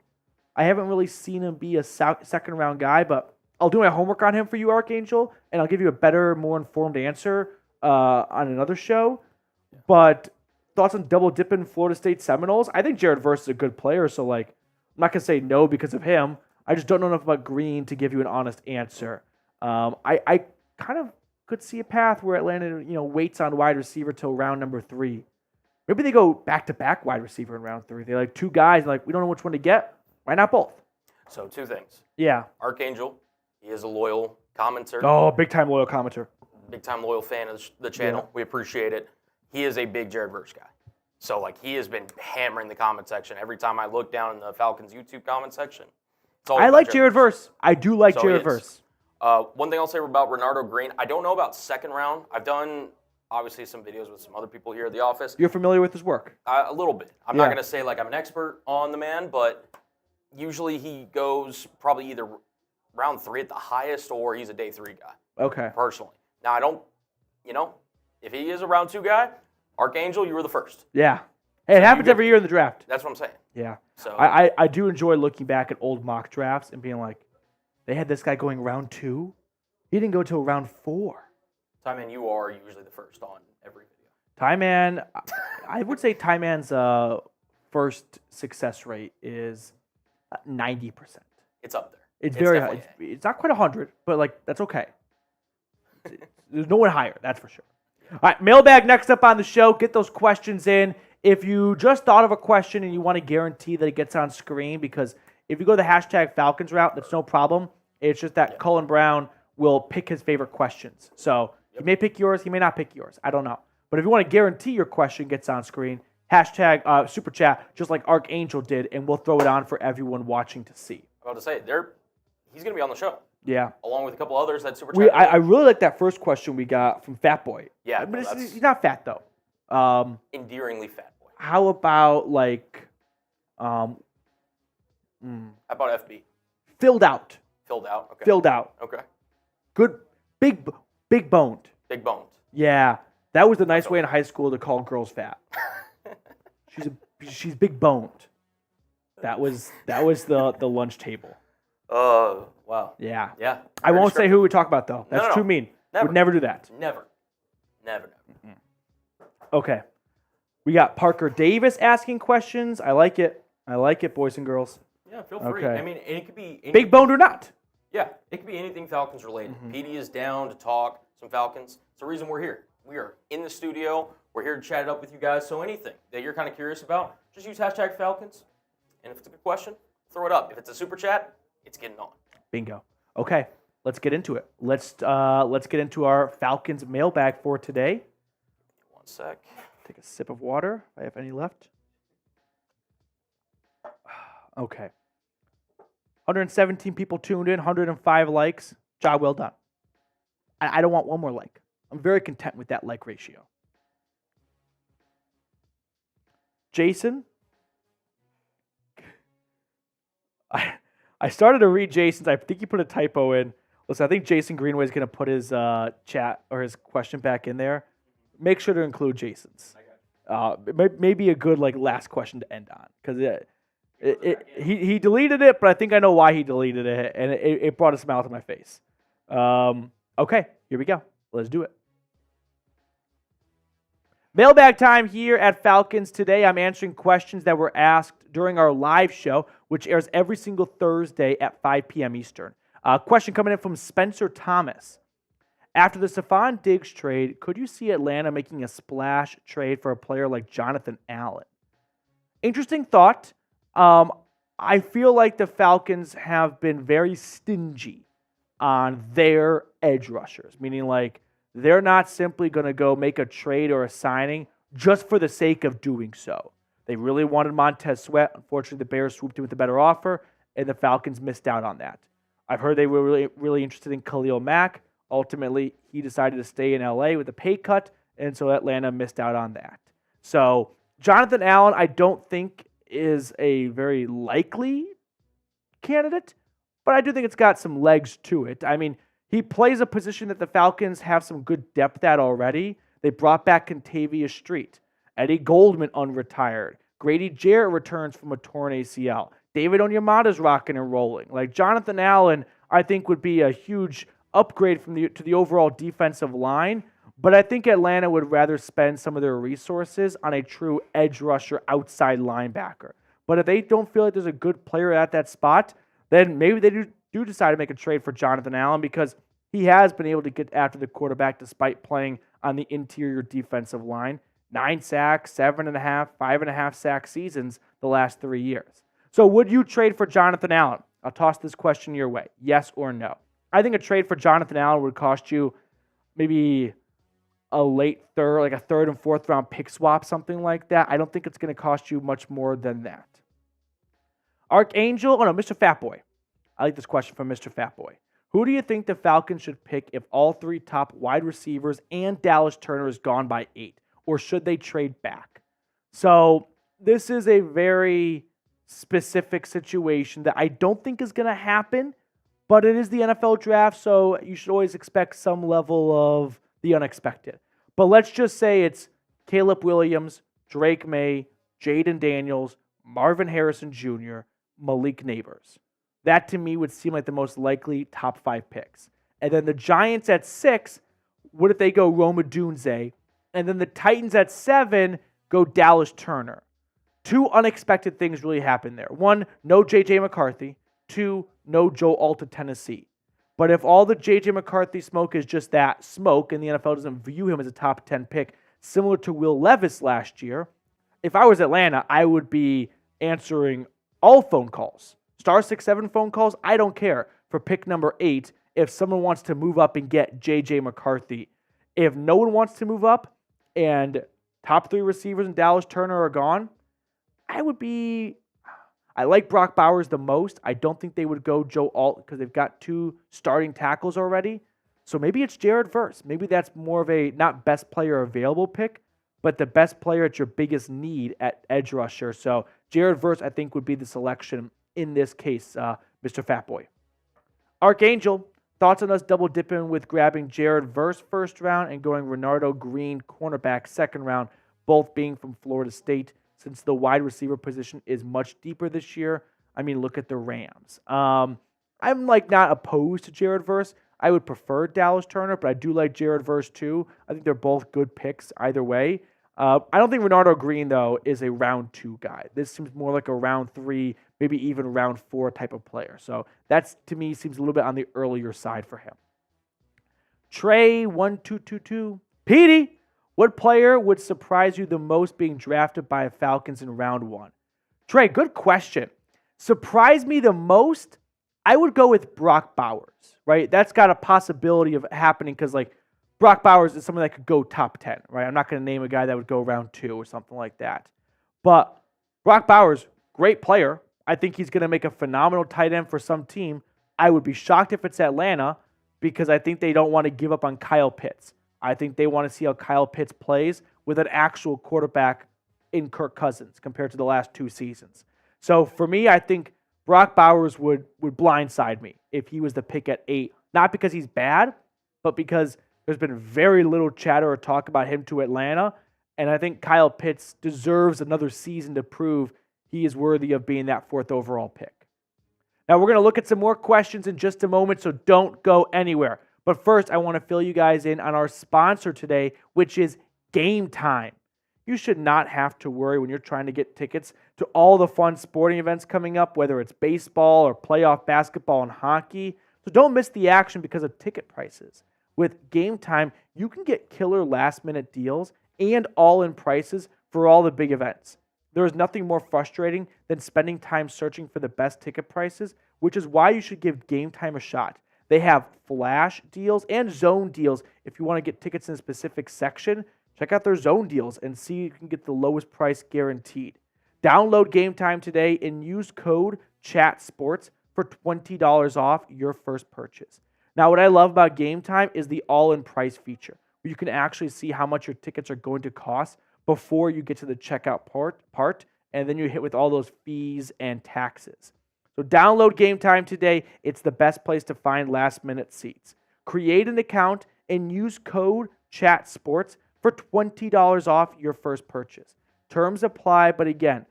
I haven't really seen him be a second round guy, but I'll do my homework on him for you, Archangel, and I'll give you a better, more informed answer on another show. But thoughts on double dipping Florida State Seminoles? I think Jared Verse is a good player, so I'm not going to say no because of him. I just don't know enough about Green to give you an honest answer. I kind of could see a path where Atlanta, waits on wide receiver till round number 3. Maybe they go back-to-back wide receiver in round 3. They like 2 guys, we don't know which one to get. Why not both? So 2 things. Yeah. Archangel, he is a loyal commenter. Oh, big-time loyal commenter. Big-time loyal fan of the channel. Yeah. We appreciate it. He is a big Jared Verse guy. So, he has been hammering the comment section. Every time I look down in the Falcons YouTube comment section, it's all I like Jared Verse. I do like Jared Verse. One thing I'll say about Renardo Green, I don't know about second round. I've done, obviously, some videos with some other people here at the office. You're familiar with his work? A little bit. I'm not going to say I'm an expert on the man, but usually he goes probably either round 3 at the highest or he's a day 3 guy. Okay. Personally. Now, I don't, if he is a round 2 guy, Archangel, you were the first. Yeah. Hey, it happens every year in the draft. That's what I'm saying. Yeah. So I do enjoy looking back at old mock drafts and being like, they had this guy going round 2. He didn't go till round 4. Ty-Man, you are usually the first on every video. Ty-Man, I would say Ty-Man's first success rate is 90%. It's up there. It's very high. It's not quite 100, but that's okay. There's no one higher, that's for sure. All right, mailbag next up on the show. Get those questions in. If you just thought of a question and you want to guarantee that it gets on screen, because if you go the hashtag Falcons route, that's no problem. It's just that Cullen Brown will pick his favorite questions. So he may pick yours, he may not pick yours. I don't know. But if you want to guarantee your question gets on screen, hashtag super chat, just like Archangel did, and we'll throw it on for everyone watching to see. I'm about to say, he's going to be on the show. Yeah. Along with a couple others that super chat. I really like that first question we got from Fat Boy. Yeah. But he's not fat, though. Endearingly Fat Boy. How about, How about FB? Filled out. Filled out? Okay. Filled out. Okay. Good. Big boned. Big boned. Yeah. That was the nice way in high school to call girls fat. She's big boned. That was the lunch table. Wow. Yeah. Yeah. I won't say descriptive. who we talk about, though. That's No. too mean. Never. Would never do that. Never. Okay. We got Parker Davis asking questions. I like it. Boys and girls. Yeah, feel free. Okay. I mean, it could be Big boned or not. Yeah, it could be anything Falcons related. PD is down to talk some Falcons. It's the reason we're here. We are in the studio. We're here to chat it up with you guys. So anything that you're kind of curious about, just use hashtag Falcons. And if it's a good question, throw it up. If it's a super chat, it's getting on. Bingo. Okay, let's get into it. Let's get into our Falcons mailbag for today. 1 sec. Take a sip of water if I have any left. Okay. 117 people tuned in, 105 likes. Job well done. I don't want one more like. I'm very content with that like ratio. Jason. I started to read Jason's. I think he put a typo in. Listen, I think Jason Greenway is going to put his chat or his question back in there. Make sure to include Jason's. Maybe a good last question to end on, because he deleted it, but I think I know why he deleted it, and it brought a smile to my face. Okay, here we go. Let's do it. Mailbag time here at Falcons Today. I'm answering questions that were asked during our live show, which airs every single Thursday at 5 p.m. Eastern. Question coming in from Spencer Thomas. After the Stephon Diggs trade, could you see Atlanta making a splash trade for a player like Jonathan Allen? Interesting thought. I feel like the Falcons have been very stingy on their edge rushers, meaning they're not simply going to go make a trade or a signing just for the sake of doing so. They really wanted Montez Sweat. Unfortunately, the Bears swooped in with a better offer, and the Falcons missed out on that. I've heard they were really, really interested in Khalil Mack. Ultimately, he decided to stay in LA with a pay cut, and so Atlanta missed out on that. So Jonathan Allen, I don't think is a very likely candidate, but I do think it's got some legs to it. I mean, he plays a position that the Falcons have some good depth at already. They brought back Contavious Street. Eddie Goldman unretired. Grady Jarrett returns from a torn ACL. David Onyemata's rocking and rolling. Jonathan Allen, I think, would be a huge upgrade to the overall defensive line, but I think Atlanta would rather spend some of their resources on a true edge rusher outside linebacker. But if they don't feel like there's a good player at that spot, then maybe they do decide to make a trade for Jonathan Allen, because he has been able to get after the quarterback despite playing on the interior defensive line. 9 sacks, 7.5, 5.5 sack seasons the last 3 years. So would you trade for Jonathan Allen? I'll toss this question your way. Yes or no? I think a trade for Jonathan Allen would cost you maybe a late third, a third and fourth round pick swap, something like that. I don't think it's going to cost you much more than that. Mr. Fatboy. I like this question from Mr. Fatboy. Who do you think the Falcons should pick if all 3 top wide receivers and Dallas Turner is gone by 8? Or should they trade back? So this is a very specific situation that I don't think is going to happen, but it is the NFL draft, so you should always expect some level of the unexpected. But let's just say it's Caleb Williams, Drake May, Jaden Daniels, Marvin Harrison Jr., Malik Neighbors. That to me would seem like the most likely top 5 picks. And then the Giants at 6, what if they go Roma Dunze? And then the Titans at 7 go Dallas Turner. 2 unexpected things really happened there. 1, no J.J. McCarthy. 2, no Joe Alta, Tennessee. But if all the J.J. McCarthy smoke is just that smoke and the NFL doesn't view him as a top 10 pick, similar to Will Levis last year, if I was Atlanta, I would be answering all phone calls. Star 6-7 phone calls, I don't care. For pick number 8, if someone wants to move up and get J.J. McCarthy. If no one wants to move up and top 3 receivers and Dallas Turner are gone, I like Brock Bowers the most. I don't think they would go Joe Alt because they've got 2 starting tackles already. So maybe it's Jared Verse. Maybe that's more of a not best player available pick, but the best player at your biggest need at edge rusher. So Jared Verse, I think, would be the selection in this case, Mr. Fatboy. Archangel, thoughts on us double dipping with grabbing Jared Verse first round and going Renardo Green cornerback second round, both being from Florida State, since the wide receiver position is much deeper this year. I mean, look at the Rams. I'm not opposed to Jared Verse. I would prefer Dallas Turner, but I do like Jared Verse too. I think they're both good picks either way. I don't think Renardo Green, though, is a round 2 guy. This seems more like a round 3, maybe even round 4 type of player. So that's, to me, seems a little bit on the earlier side for him. Trey1222. Petey, what player would surprise you the most being drafted by Falcons in round 1? Trey, good question. Surprise me the most? I would go with Brock Bowers, right? That's got a possibility of happening because, Brock Bowers is someone that could go top 10, right? I'm not going to name a guy that would go round 2 or something like that. But Brock Bowers, great player. I think he's going to make a phenomenal tight end for some team. I would be shocked if it's Atlanta because I think they don't want to give up on Kyle Pitts. I think they want to see how Kyle Pitts plays with an actual quarterback in Kirk Cousins compared to the last 2 seasons. So for me, I think Brock Bowers would blindside me if he was the pick at 8. Not because he's bad, but because there's been very little chatter or talk about him to Atlanta, and I think Kyle Pitts deserves another season to prove he is worthy of being that 4th overall pick. Now, we're going to look at some more questions in just a moment, so don't go anywhere. But first, I want to fill you guys in on our sponsor today, which is Game Time. You should not have to worry when you're trying to get tickets to all the fun sporting events coming up, whether it's baseball or playoff basketball and hockey. So don't miss the action because of ticket prices. With Game Time, you can get killer last-minute deals and all-in prices for all the big events. There is nothing more frustrating than spending time searching for the best ticket prices, which is why you should give Game Time a shot. They have flash deals and zone deals. If you want to get tickets in a specific section, check out their zone deals and see if you can get the lowest price guaranteed. Download Game Time today and use code CHATSPORTS for $20 off your first purchase. Now, what I love about Game Time is the all-in price feature, where you can actually see how much your tickets are going to cost before you get to the checkout part, and then you hit with all those fees and taxes. So download Game Time today. It's the best place to find last-minute seats. Create an account and use code CHATSPORTS for $20 off your first purchase. Terms apply, but again,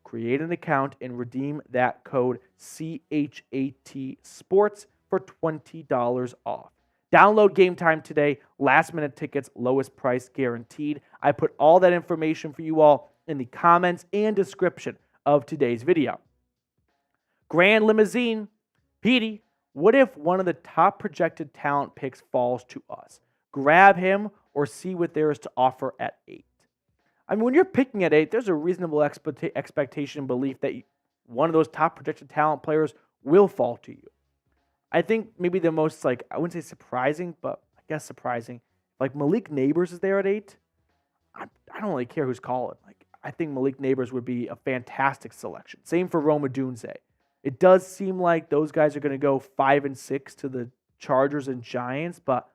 create an account and redeem that code CHAT SPORTS for $20 off. Download Game Time today. Last minute tickets, lowest price guaranteed. I put all that information for you all in the comments and description of today's video. Grand Limousine. Petey, what if one of the top projected talent picks falls to us? Grab him or see what there is to offer at 8. I mean, when you're picking at 8, there's a reasonable expectation and belief that one of those top projected talent players will fall to you. I think maybe the most, I wouldn't say surprising, but I guess surprising, Malik Neighbors is there at 8. I don't really care who's calling. I think Malik Neighbors would be a fantastic selection. Same for Rome Odunze. It does seem like those guys are going to go 5 and 6 to the Chargers and Giants, but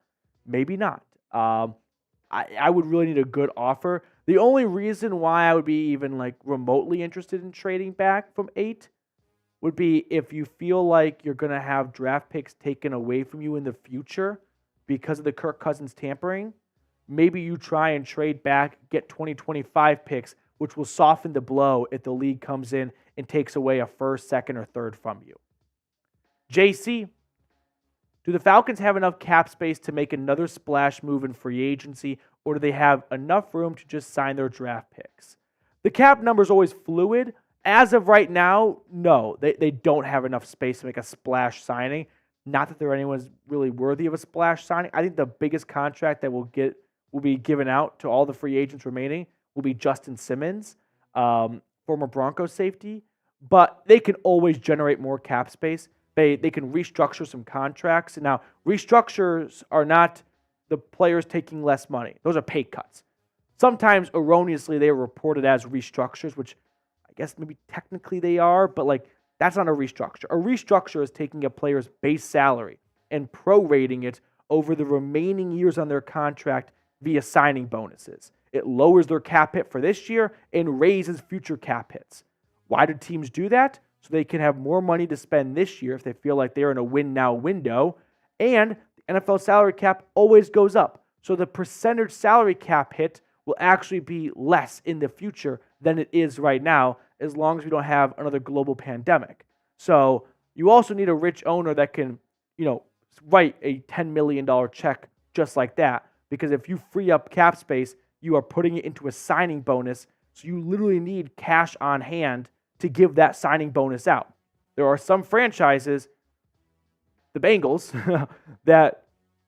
maybe not. I would really need a good offer. The only reason why I would be even remotely interested in trading back from 8 would be if you feel like you're going to have draft picks taken away from you in the future because of the Kirk Cousins tampering. Maybe you try and trade back, get 2025 picks, which will soften the blow if the league comes in and takes away a 1st, 2nd, or 3rd from you. JC, do the Falcons have enough cap space to make another splash move in free agency, or do they have enough room to just sign their draft picks? The cap number is always fluid. As of right now, no, they don't have enough space to make a splash signing. Not that anyone's really worthy of a splash signing. I think the biggest contract that will be given out to all the free agents remaining will be Justin Simmons, former Broncos safety. But they can always generate more cap space. They can restructure some contracts. Now, restructures are not the players taking less money. Those are pay cuts. Sometimes erroneously they are reported as restructures, which I guess maybe technically they are, but that's not a restructure. A restructure is taking a player's base salary and prorating it over the remaining years on their contract via signing bonuses. It lowers their cap hit for this year and raises future cap hits. Why do teams do that? So they can have more money to spend this year if they feel like they're in a win-now window. And the NFL salary cap always goes up. So the percentage salary cap hit will actually be less in the future than it is right now, as long as we don't have another global pandemic. So You also need a rich owner that can, write a $10 million check just like that. Because if you free up cap space, you are putting it into a signing bonus. So you literally need cash on hand to give that signing bonus out. There are some franchises, the Bengals, that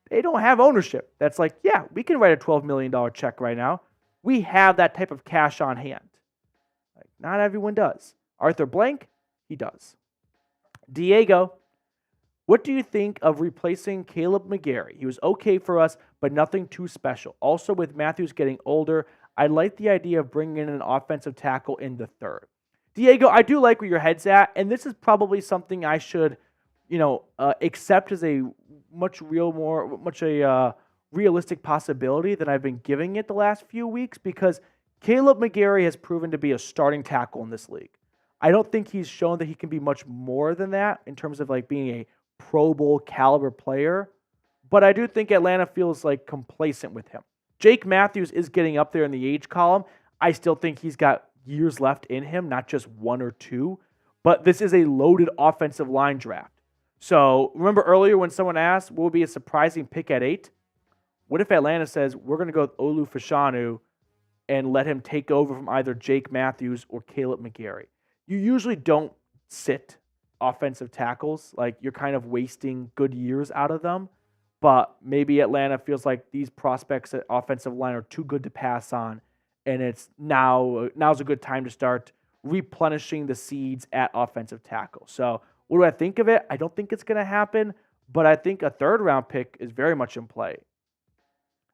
they don't have ownership. That's like, yeah, we can write a $12 million check right now. We have that type of cash on hand. Like, not everyone does. Arthur Blank, he does. Diego, what do you think of replacing Caleb McGarry? He was okay for us, but nothing too special. Also, with Matthews getting older, I like the idea of bringing in an offensive tackle in the third. Diego, I do like where your head's at, and this is probably something I should, accept as a much realistic possibility than I've been giving it the last few weeks, because Caleb McGarry has proven to be a starting tackle in this league. I don't think he's shown that he can be much more than that in terms of like being a Pro Bowl caliber player, but I do think Atlanta feels like complacent with him. Jake Matthews is getting up there in the age column. I still think he's got years left in him, not just 1 or 2, but this is a loaded offensive line draft. So remember earlier when someone asked what would be a surprising pick at 8? What if Atlanta says we're going to go with Olu Fashanu and let him take over from either Jake Matthews or Caleb McGarry? You usually don't sit offensive tackles. Like, you're kind of wasting good years out of them. But maybe Atlanta feels like these prospects at offensive line are too good to pass on, and it's now's a good time to start replenishing the seeds at offensive tackle. So what do I think of it? I don't think it's going to happen, but I think a third-round pick is very much in play.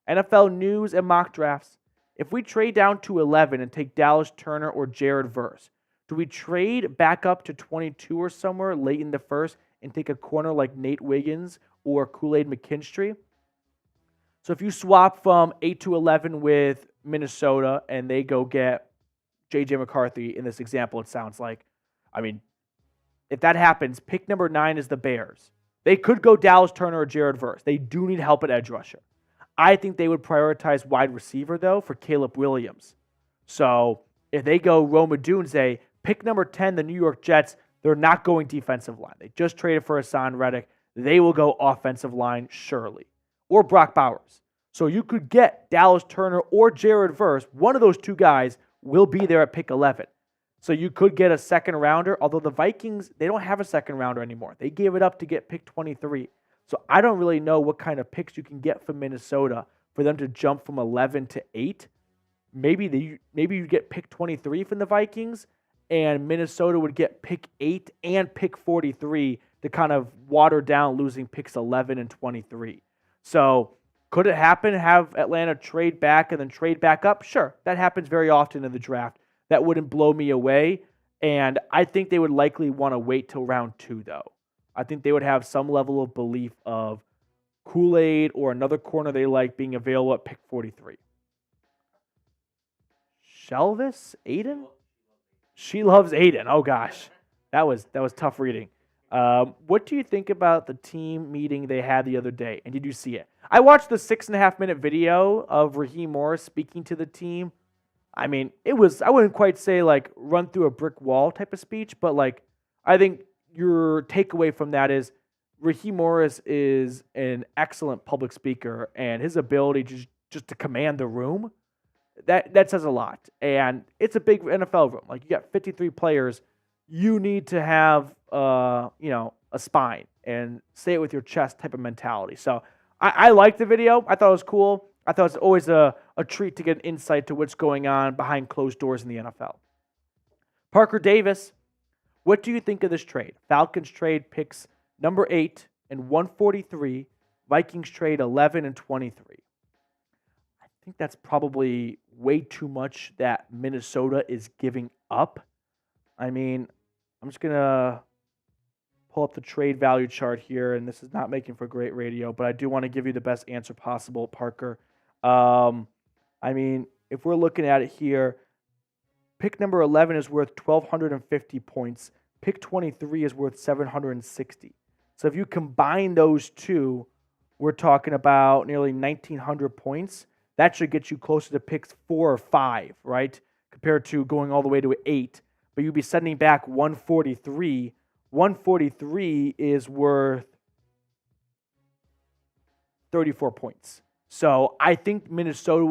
NFL news and mock drafts. If we trade down to 11 and take Dallas Turner or Jared Verse, do we trade back up to 22 or somewhere late in the first and take a corner like Nate Wiggins or Kool-Aid McKinstry? So if you swap from 8 to 11 with Minnesota and they go get J.J. McCarthy, in this example, it sounds like, if that happens, pick number 9 is the Bears. They could go Dallas Turner or Jared Verse. They do need help at edge rusher. I think they would prioritize wide receiver, though, for Caleb Williams. So if they go Rome Odunze, pick number 10, the New York Jets, they're not going defensive line. They just traded for Hassan Reddick. They will go offensive line, surely. Or Brock Bowers. So you could get Dallas Turner or Jared Verse. One of those two guys will be there at pick 11. So you could get a second rounder, although the Vikings, they don't have a second rounder anymore. They gave it up to get pick 23. So I don't really know what kind of picks you can get from Minnesota for them to jump from 11 to 8. Maybe you get pick 23 from the Vikings, and Minnesota would get pick 8 and pick 43 to kind of water down losing picks 11 and 23. So could it happen, have Atlanta trade back and then trade back up? Sure, that happens very often in the draft. That wouldn't blow me away, and I think they would likely want to wait till round 2, though. I think they would have some level of belief of Kool-Aid or another corner they like being available at pick 43. Shelvis? Aiden? She loves Aiden. Oh, gosh. That was tough reading. What do you think about the team meeting they had the other day? And did you see it? I watched the 6.5-minute video of Raheem Morris speaking to the team. I wouldn't quite say like run through a brick wall type of speech, but like I think your takeaway from that is Raheem Morris is an excellent public speaker, and his ability just to command the room, that says a lot. And it's a big NFL room. Like, you got 53 players. You need to have a spine and say it with your chest type of mentality. So I liked the video. I thought it was cool. I thought it's always a treat to get an insight to what's going on behind closed doors in the NFL. Parker Davis, what do you think of this trade? Falcons trade picks number 8 and 143. Vikings trade 11 and 23. I think that's probably way too much that Minnesota is giving up. I'm just going to pull up the trade value chart here, and this is not making for great radio, but I do want to give you the best answer possible, Parker. If we're looking at it here, pick number 11 is worth 1,250 points. Pick 23 is worth 760. So if you combine those two, we're talking about nearly 1,900 points. That should get you closer to picks 4 or 5, right? Compared to going all the way to 8. But you'd be sending back 143 143 is worth 34 points. So I think Minnesota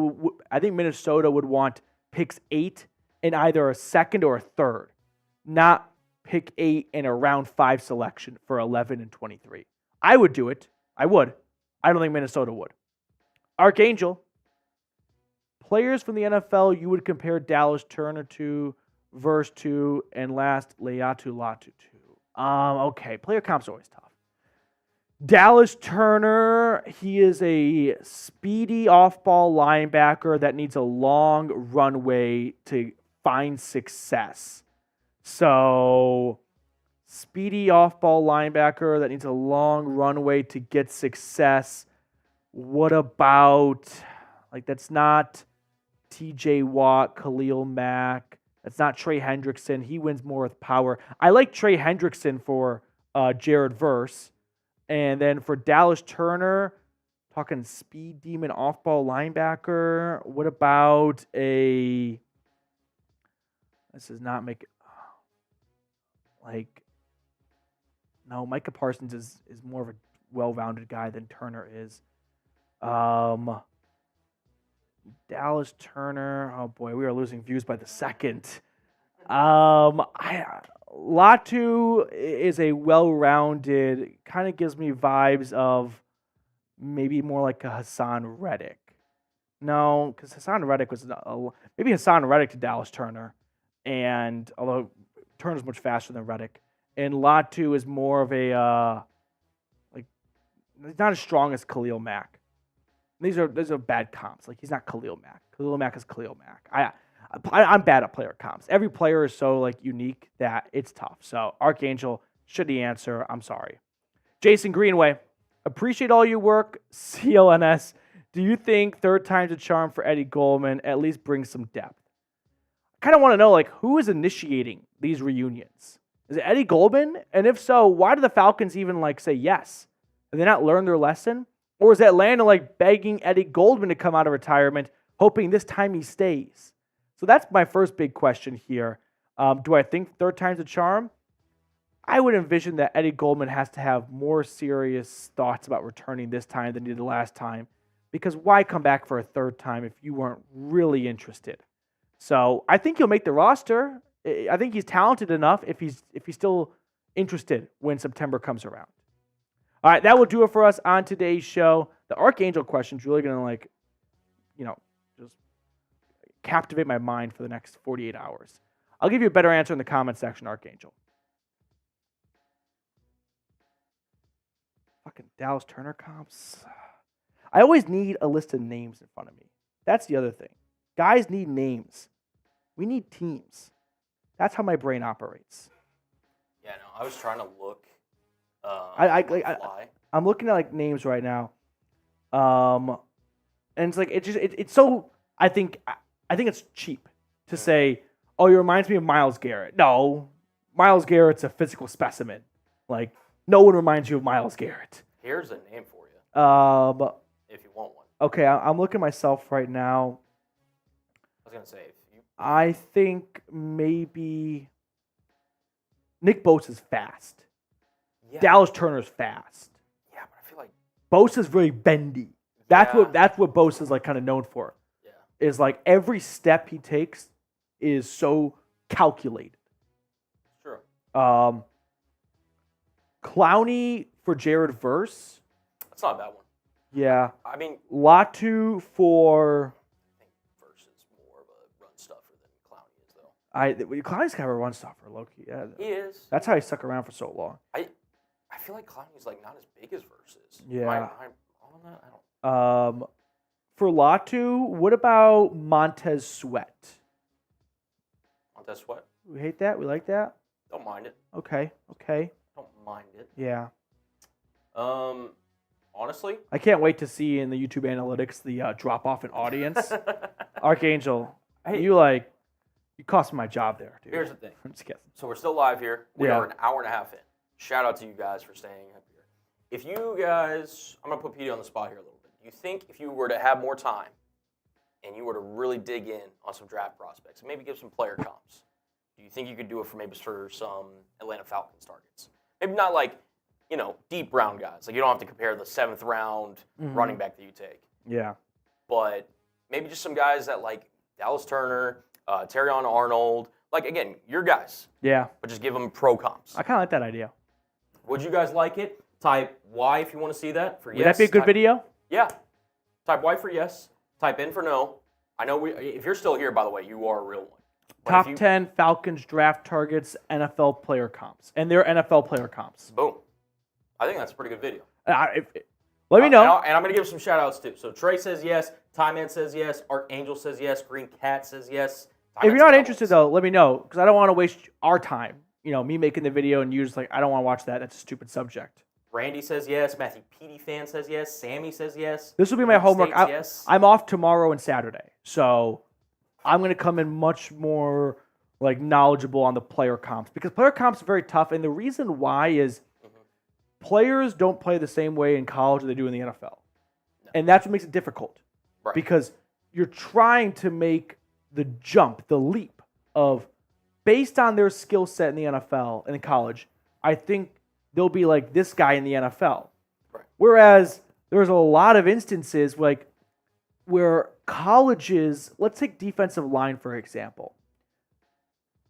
would want picks 8 in either a second or a third, not pick 8 in a round 5 selection for 11 and 23. I would do it. I would. I don't think Minnesota would. Archangel, players from the NFL you would compare Dallas Turner to, verse 2, and last Leatu Latu to. Okay, player comp's always tough. Dallas Turner, he is a speedy off-ball linebacker that needs a long runway to find success. So, speedy off-ball linebacker that needs a long runway to get success. What about, that's not TJ Watt, Khalil Mack. That's not Trey Hendrickson. He wins more with power. I like Trey Hendrickson for Jared Verse. And then for Dallas Turner, talking speed demon off-ball linebacker. What about this does not make no, Micah Parsons is more of a well-rounded guy than Turner is. Dallas Turner, oh boy, we are losing views by the second. Latu is a well-rounded, kind of gives me vibes of maybe more like a Hassan Reddick. No, because Hassan Reddick was maybe Hassan Reddick to Dallas Turner, and although Turner's much faster than Reddick, and Latu is more of a he's not as strong as Khalil Mack. These are bad comps. He's not Khalil Mack. Khalil Mack is Khalil Mack. I'm bad at player comps. Every player is so unique that it's tough. So Archangel, shitty answer. I'm sorry. Jason Greenway, appreciate all your work. CLNS, do you think third time's a charm for Eddie Goldman? At least bring some depth. I kind of want to know who is initiating these reunions. Is it Eddie Goldman? And if so, why do the Falcons even say yes? Have they not learned their lesson? Or is Atlanta begging Eddie Goldman to come out of retirement, hoping this time he stays? So that's my first big question here. Do I think third time's a charm? I would envision that Eddie Goldman has to have more serious thoughts about returning this time than he did the last time, because why come back for a third time if you weren't really interested? So I think he'll make the roster. I think he's talented enough if he's still interested when September comes around. All right, that will do it for us on today's show. The Archangel question is really going to just captivate my mind for the next 48 hours. I'll give you a better answer in the comment section, Archangel. Fucking Dallas Turner comps. I always need a list of names in front of me. That's the other thing. Guys need names. We need teams. That's how my brain operates. Yeah, no, I was trying to look. I'm looking at names right now. And it's so, I think it's cheap to say, oh, it reminds me of Myles Garrett. No, Myles Garrett's a physical specimen. No one reminds you of Myles Garrett. Here's a name for you. If you want one. Okay, I'm looking myself right now. I was gonna say, I think maybe Nick Bosa's fast. Yeah. Dallas Turner's fast. Yeah, but I feel like Bosa's very bendy. That's what Bosa's kind of known for. Yeah. Is every step he takes is so calculated. Sure. Clowney for Jared Verse. That's not a bad one. Yeah. I mean, Latu for. I think Verse is more of a run stuffer than Clowney is, though. Clowney's kind of a run stuffer, low-key. Yeah. He is. That's how he stuck around for so long. I feel like Clowney's not as big as Verse is. Yeah. Am I wrong on that? I don't. For Latu, what about Montez Sweat? Montez Sweat? We hate that? We like that? Don't mind it. Okay. Don't mind it. Yeah. Honestly, I can't wait to see in the YouTube analytics the drop off in audience. Archangel, you cost me my job there, dude. Here's the thing. I'm just kidding. So we're still live here. We Yeah. are an hour and a half in. Shout out to you guys for staying up here. If you guys, I'm gonna put Petey on the spot here a little bit. Do you think if you were to have more time and you were to really dig in on some draft prospects and maybe give some player comps, do do you think you could do it for some Atlanta Falcons targets? Maybe not like, deep round guys. Like you don't have to compare the 7th round running back that you take. Yeah. But maybe just some guys that like Dallas Turner, Terrion Arnold. Like, again, your guys. Yeah. But just give them pro comps. I kind of like that idea. Would you guys like it? Type Y if you want to see that for yes. Would that be a good video? Yeah. Type Y for yes. Type N for no. I know if you're still here, by the way, you are a real one. But Top 10 Falcons draft targets, NFL player comps. And they're NFL player comps. Boom. I think that's a pretty good video. Let me know. And I'm going to give some shout-outs, too. So Trey says yes. Ty-Man says yes. Archangel says yes. Green Cat says yes. If you're not interested, though, let me know. Because I don't want to waste our time. Me making the video and you just like, I don't want to watch that. That's a stupid subject. Randy says yes. Matthew Petey fan says yes. Sammy says yes. This will be my homework. Yes. I'm off tomorrow and Saturday. So I'm going to come in much more like knowledgeable on the player comps. Because player comps are very tough. And the reason why is players don't play the same way in college as they do in the NFL. No. And that's what makes it difficult. Right. Because you're trying to make the jump, the leap of based on their skill set in the NFL and in college, I think they'll be like this guy in the NFL. Right. Whereas there's a lot of instances like where colleges, let's take defensive line for example.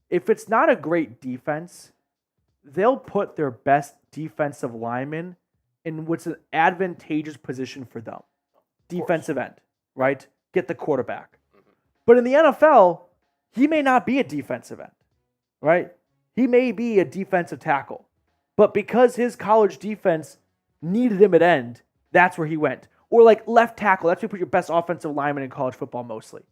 If it's not a great defense, they'll put their best defensive lineman in what's an advantageous position for them. Defensive end, right? Get the quarterback. But in the NFL, he may not be a defensive end, right? He may be a defensive tackle. But because his college defense needed him at end, that's where he went. Or like left tackle, that's where you put your best offensive lineman in college football mostly.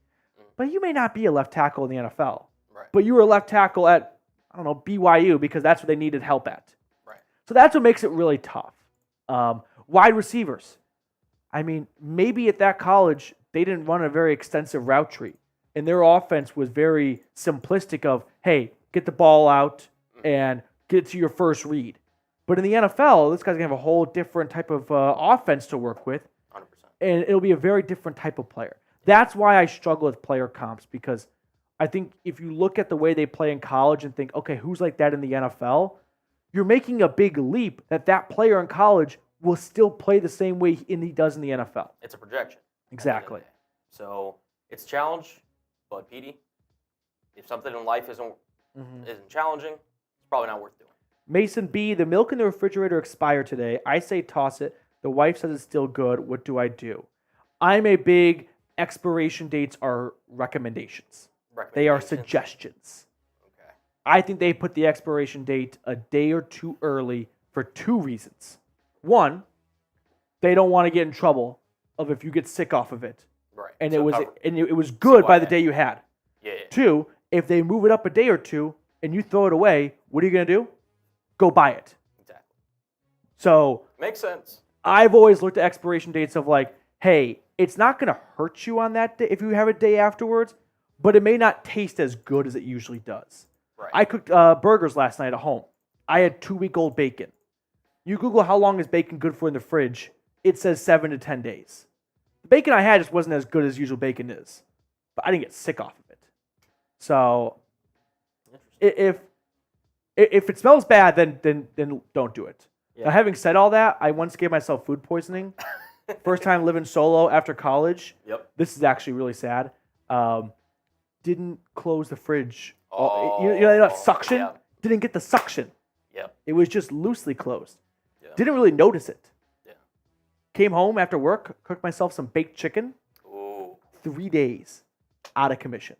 But you may not be a left tackle in the NFL. Right. But you were a left tackle at, BYU because that's what they needed help at. Right. So that's what makes it really tough. Wide receivers. Maybe at that college, they didn't run a very extensive route tree. And their offense was very simplistic of, hey, get the ball out and get to your first read. But in the NFL, this guy's going to have a whole different type of offense to work with. 100%. And it'll be a very different type of player. That's why I struggle with player comps because I think if you look at the way they play in college and think, okay, who's like that in the NFL? You're making a big leap that player in college will still play the same way he does in the NFL. It's a projection. Exactly. So it's a challenge, but Petey, if something in life isn't challenging, it's probably not worth doing. Mason B, the milk in the refrigerator expired today. I say toss it. The wife says it's still good. What do I do? I'm a big expiration dates are recommendations. They are suggestions. Okay. I think they put the expiration date a day or two early for two reasons. One, they don't want to get in trouble of if you get sick off of it. Right. And it was good by the day you had. Yeah. Two, if they move it up a day or two and you throw it away, what are you going to do? Go buy it. Exactly. So makes sense. I've always looked at expiration dates of like, hey, it's not going to hurt you on that day if you have a day afterwards, but it may not taste as good as it usually does. Right. I cooked burgers last night at home. I had 2-week-old bacon. You Google how long is bacon good for in the fridge, it says 7 to 10 days. The bacon I had just wasn't as good as usual bacon is, but I didn't get sick off of it. So if it smells bad, then don't do it. Yeah. Now, having said all that, I once gave myself food poisoning. First time living solo after college. Yep. This is actually really sad. Didn't close the fridge. Suction? Yeah. Didn't get the suction. Yep. It was just loosely closed. Yeah. Didn't really notice it. Yeah. Came home after work, cooked myself some baked chicken. Ooh. 3 days out of commission.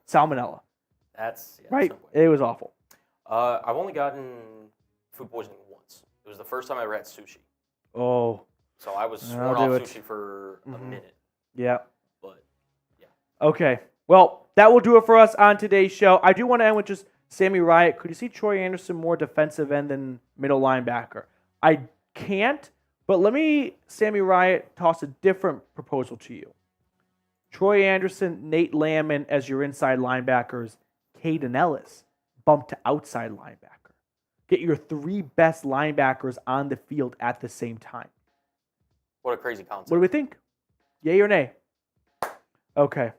Salmonella. That's right? That's no it was awful. I've only gotten food poisoning once. It was the first time I ever had sushi. Oh. So I was sworn off sushi for a minute. Yeah. But, yeah. Okay. Well, that will do it for us on today's show. I do want to end with just Sammy Riot. Could you see Troy Anderson more defensive end than middle linebacker? I can't, but let me, Sammy Riot, toss a different proposal to you. Troy Anderson, Nate Landman as your inside linebackers, Caden Ellis bumped to outside linebacker. Get your 3 best linebackers on the field at the same time. What a crazy concept. What do we think? Yay or nay? Okay.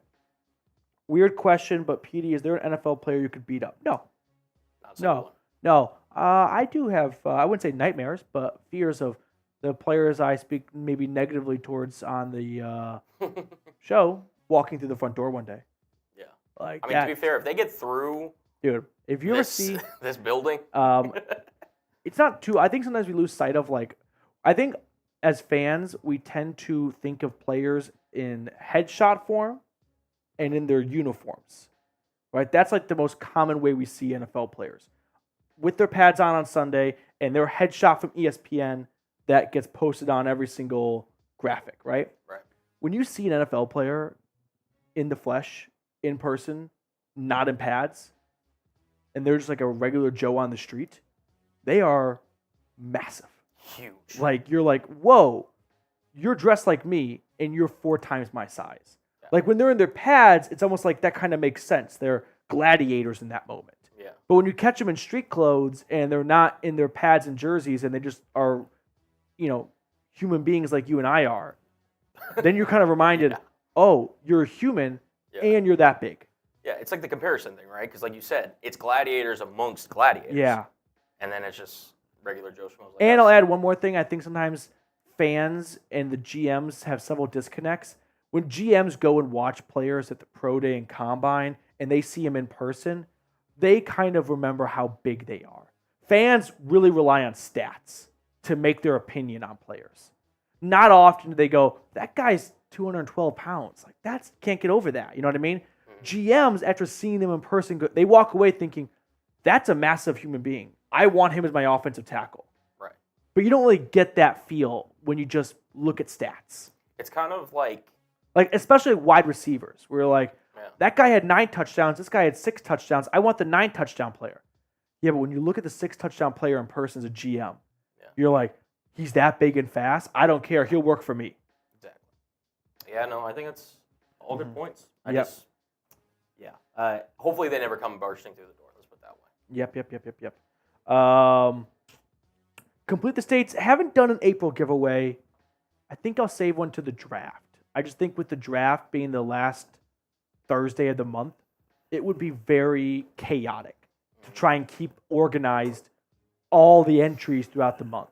weird question, but PD, is there an NFL player you could beat up? No. Not a single No. one. No. I do have, I wouldn't say nightmares, but fears of the players I speak maybe negatively towards on the show walking through the front door one day. Yeah. Like I mean, to be fair, if they get through dude, if you ever see this building, it's not too. I think sometimes we lose sight of I think as fans we tend to think of players in headshot form and in their uniforms, right? That's like the most common way we see NFL players with their pads on Sunday and their headshot from ESPN that gets posted on every single graphic, right? Right. When you see an NFL player in the flesh, in person, not in pads, and they're just like a regular Joe on the street, they are massive. Huge. Like, you're like, whoa, you're dressed like me, and you're 4 times my size. Yeah. Like, when they're in their pads, it's almost like that kind of makes sense. They're gladiators in that moment. Yeah. But when you catch them in street clothes, and they're not in their pads and jerseys, and they just are, human beings like you and I are, then you're kind of reminded, oh, you're a human, and you're that big. Yeah, it's like the comparison thing, right? Because like you said, it's gladiators amongst gladiators. Yeah. And then it's just regular Joe Schmoes. Like and I'll add one more thing. I think sometimes fans and the GMs have several disconnects. When GMs go and watch players at the Pro Day and Combine and they see them in person, they kind of remember how big they are. Fans really rely on stats to make their opinion on players. Not often do they go, that guy's 212 pounds. Like, that's can't get over that. You know what I mean? GMs, after seeing them in person, they walk away thinking, that's a massive human being. I want him as my offensive tackle. Right. But you don't really get that feel when you just look at stats. It's kind of like especially wide receivers, where you're like, that guy had 9 touchdowns, this guy had 6 touchdowns. I want the 9 touchdown player. Yeah, but when you look at the 6 touchdown player in person as a GM, you're like, he's that big and fast. I don't care. He'll work for me. Exactly. Yeah, no, I think that's all good points. Yep. Hopefully they never come bursting through the door. Let's put it that way. Yep. Complete the States. Haven't done an April giveaway. I think I'll save one to the draft. I just think with the draft being the last Thursday of the month, it would be very chaotic to try and keep organized all the entries throughout the month.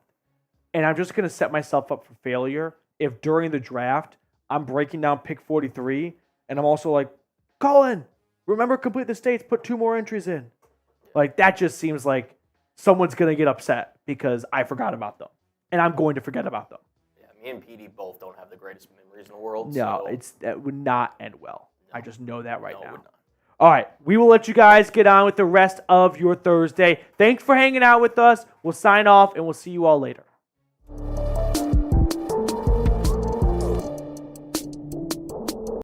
And I'm just going to set myself up for failure if during the draft I'm breaking down pick 43 and I'm also like, Colin, remember Complete the States, put 2 more entries in. Like, that just seems like someone's going to get upset because I forgot about them. And I'm going to forget about them. Yeah, me and PD both don't have the greatest memories in the world. No, so that would not end well. No. I just know that right now. It would not. All right, we will let you guys get on with the rest of your Thursday. Thanks for hanging out with us. We'll sign off, and we'll see you all later.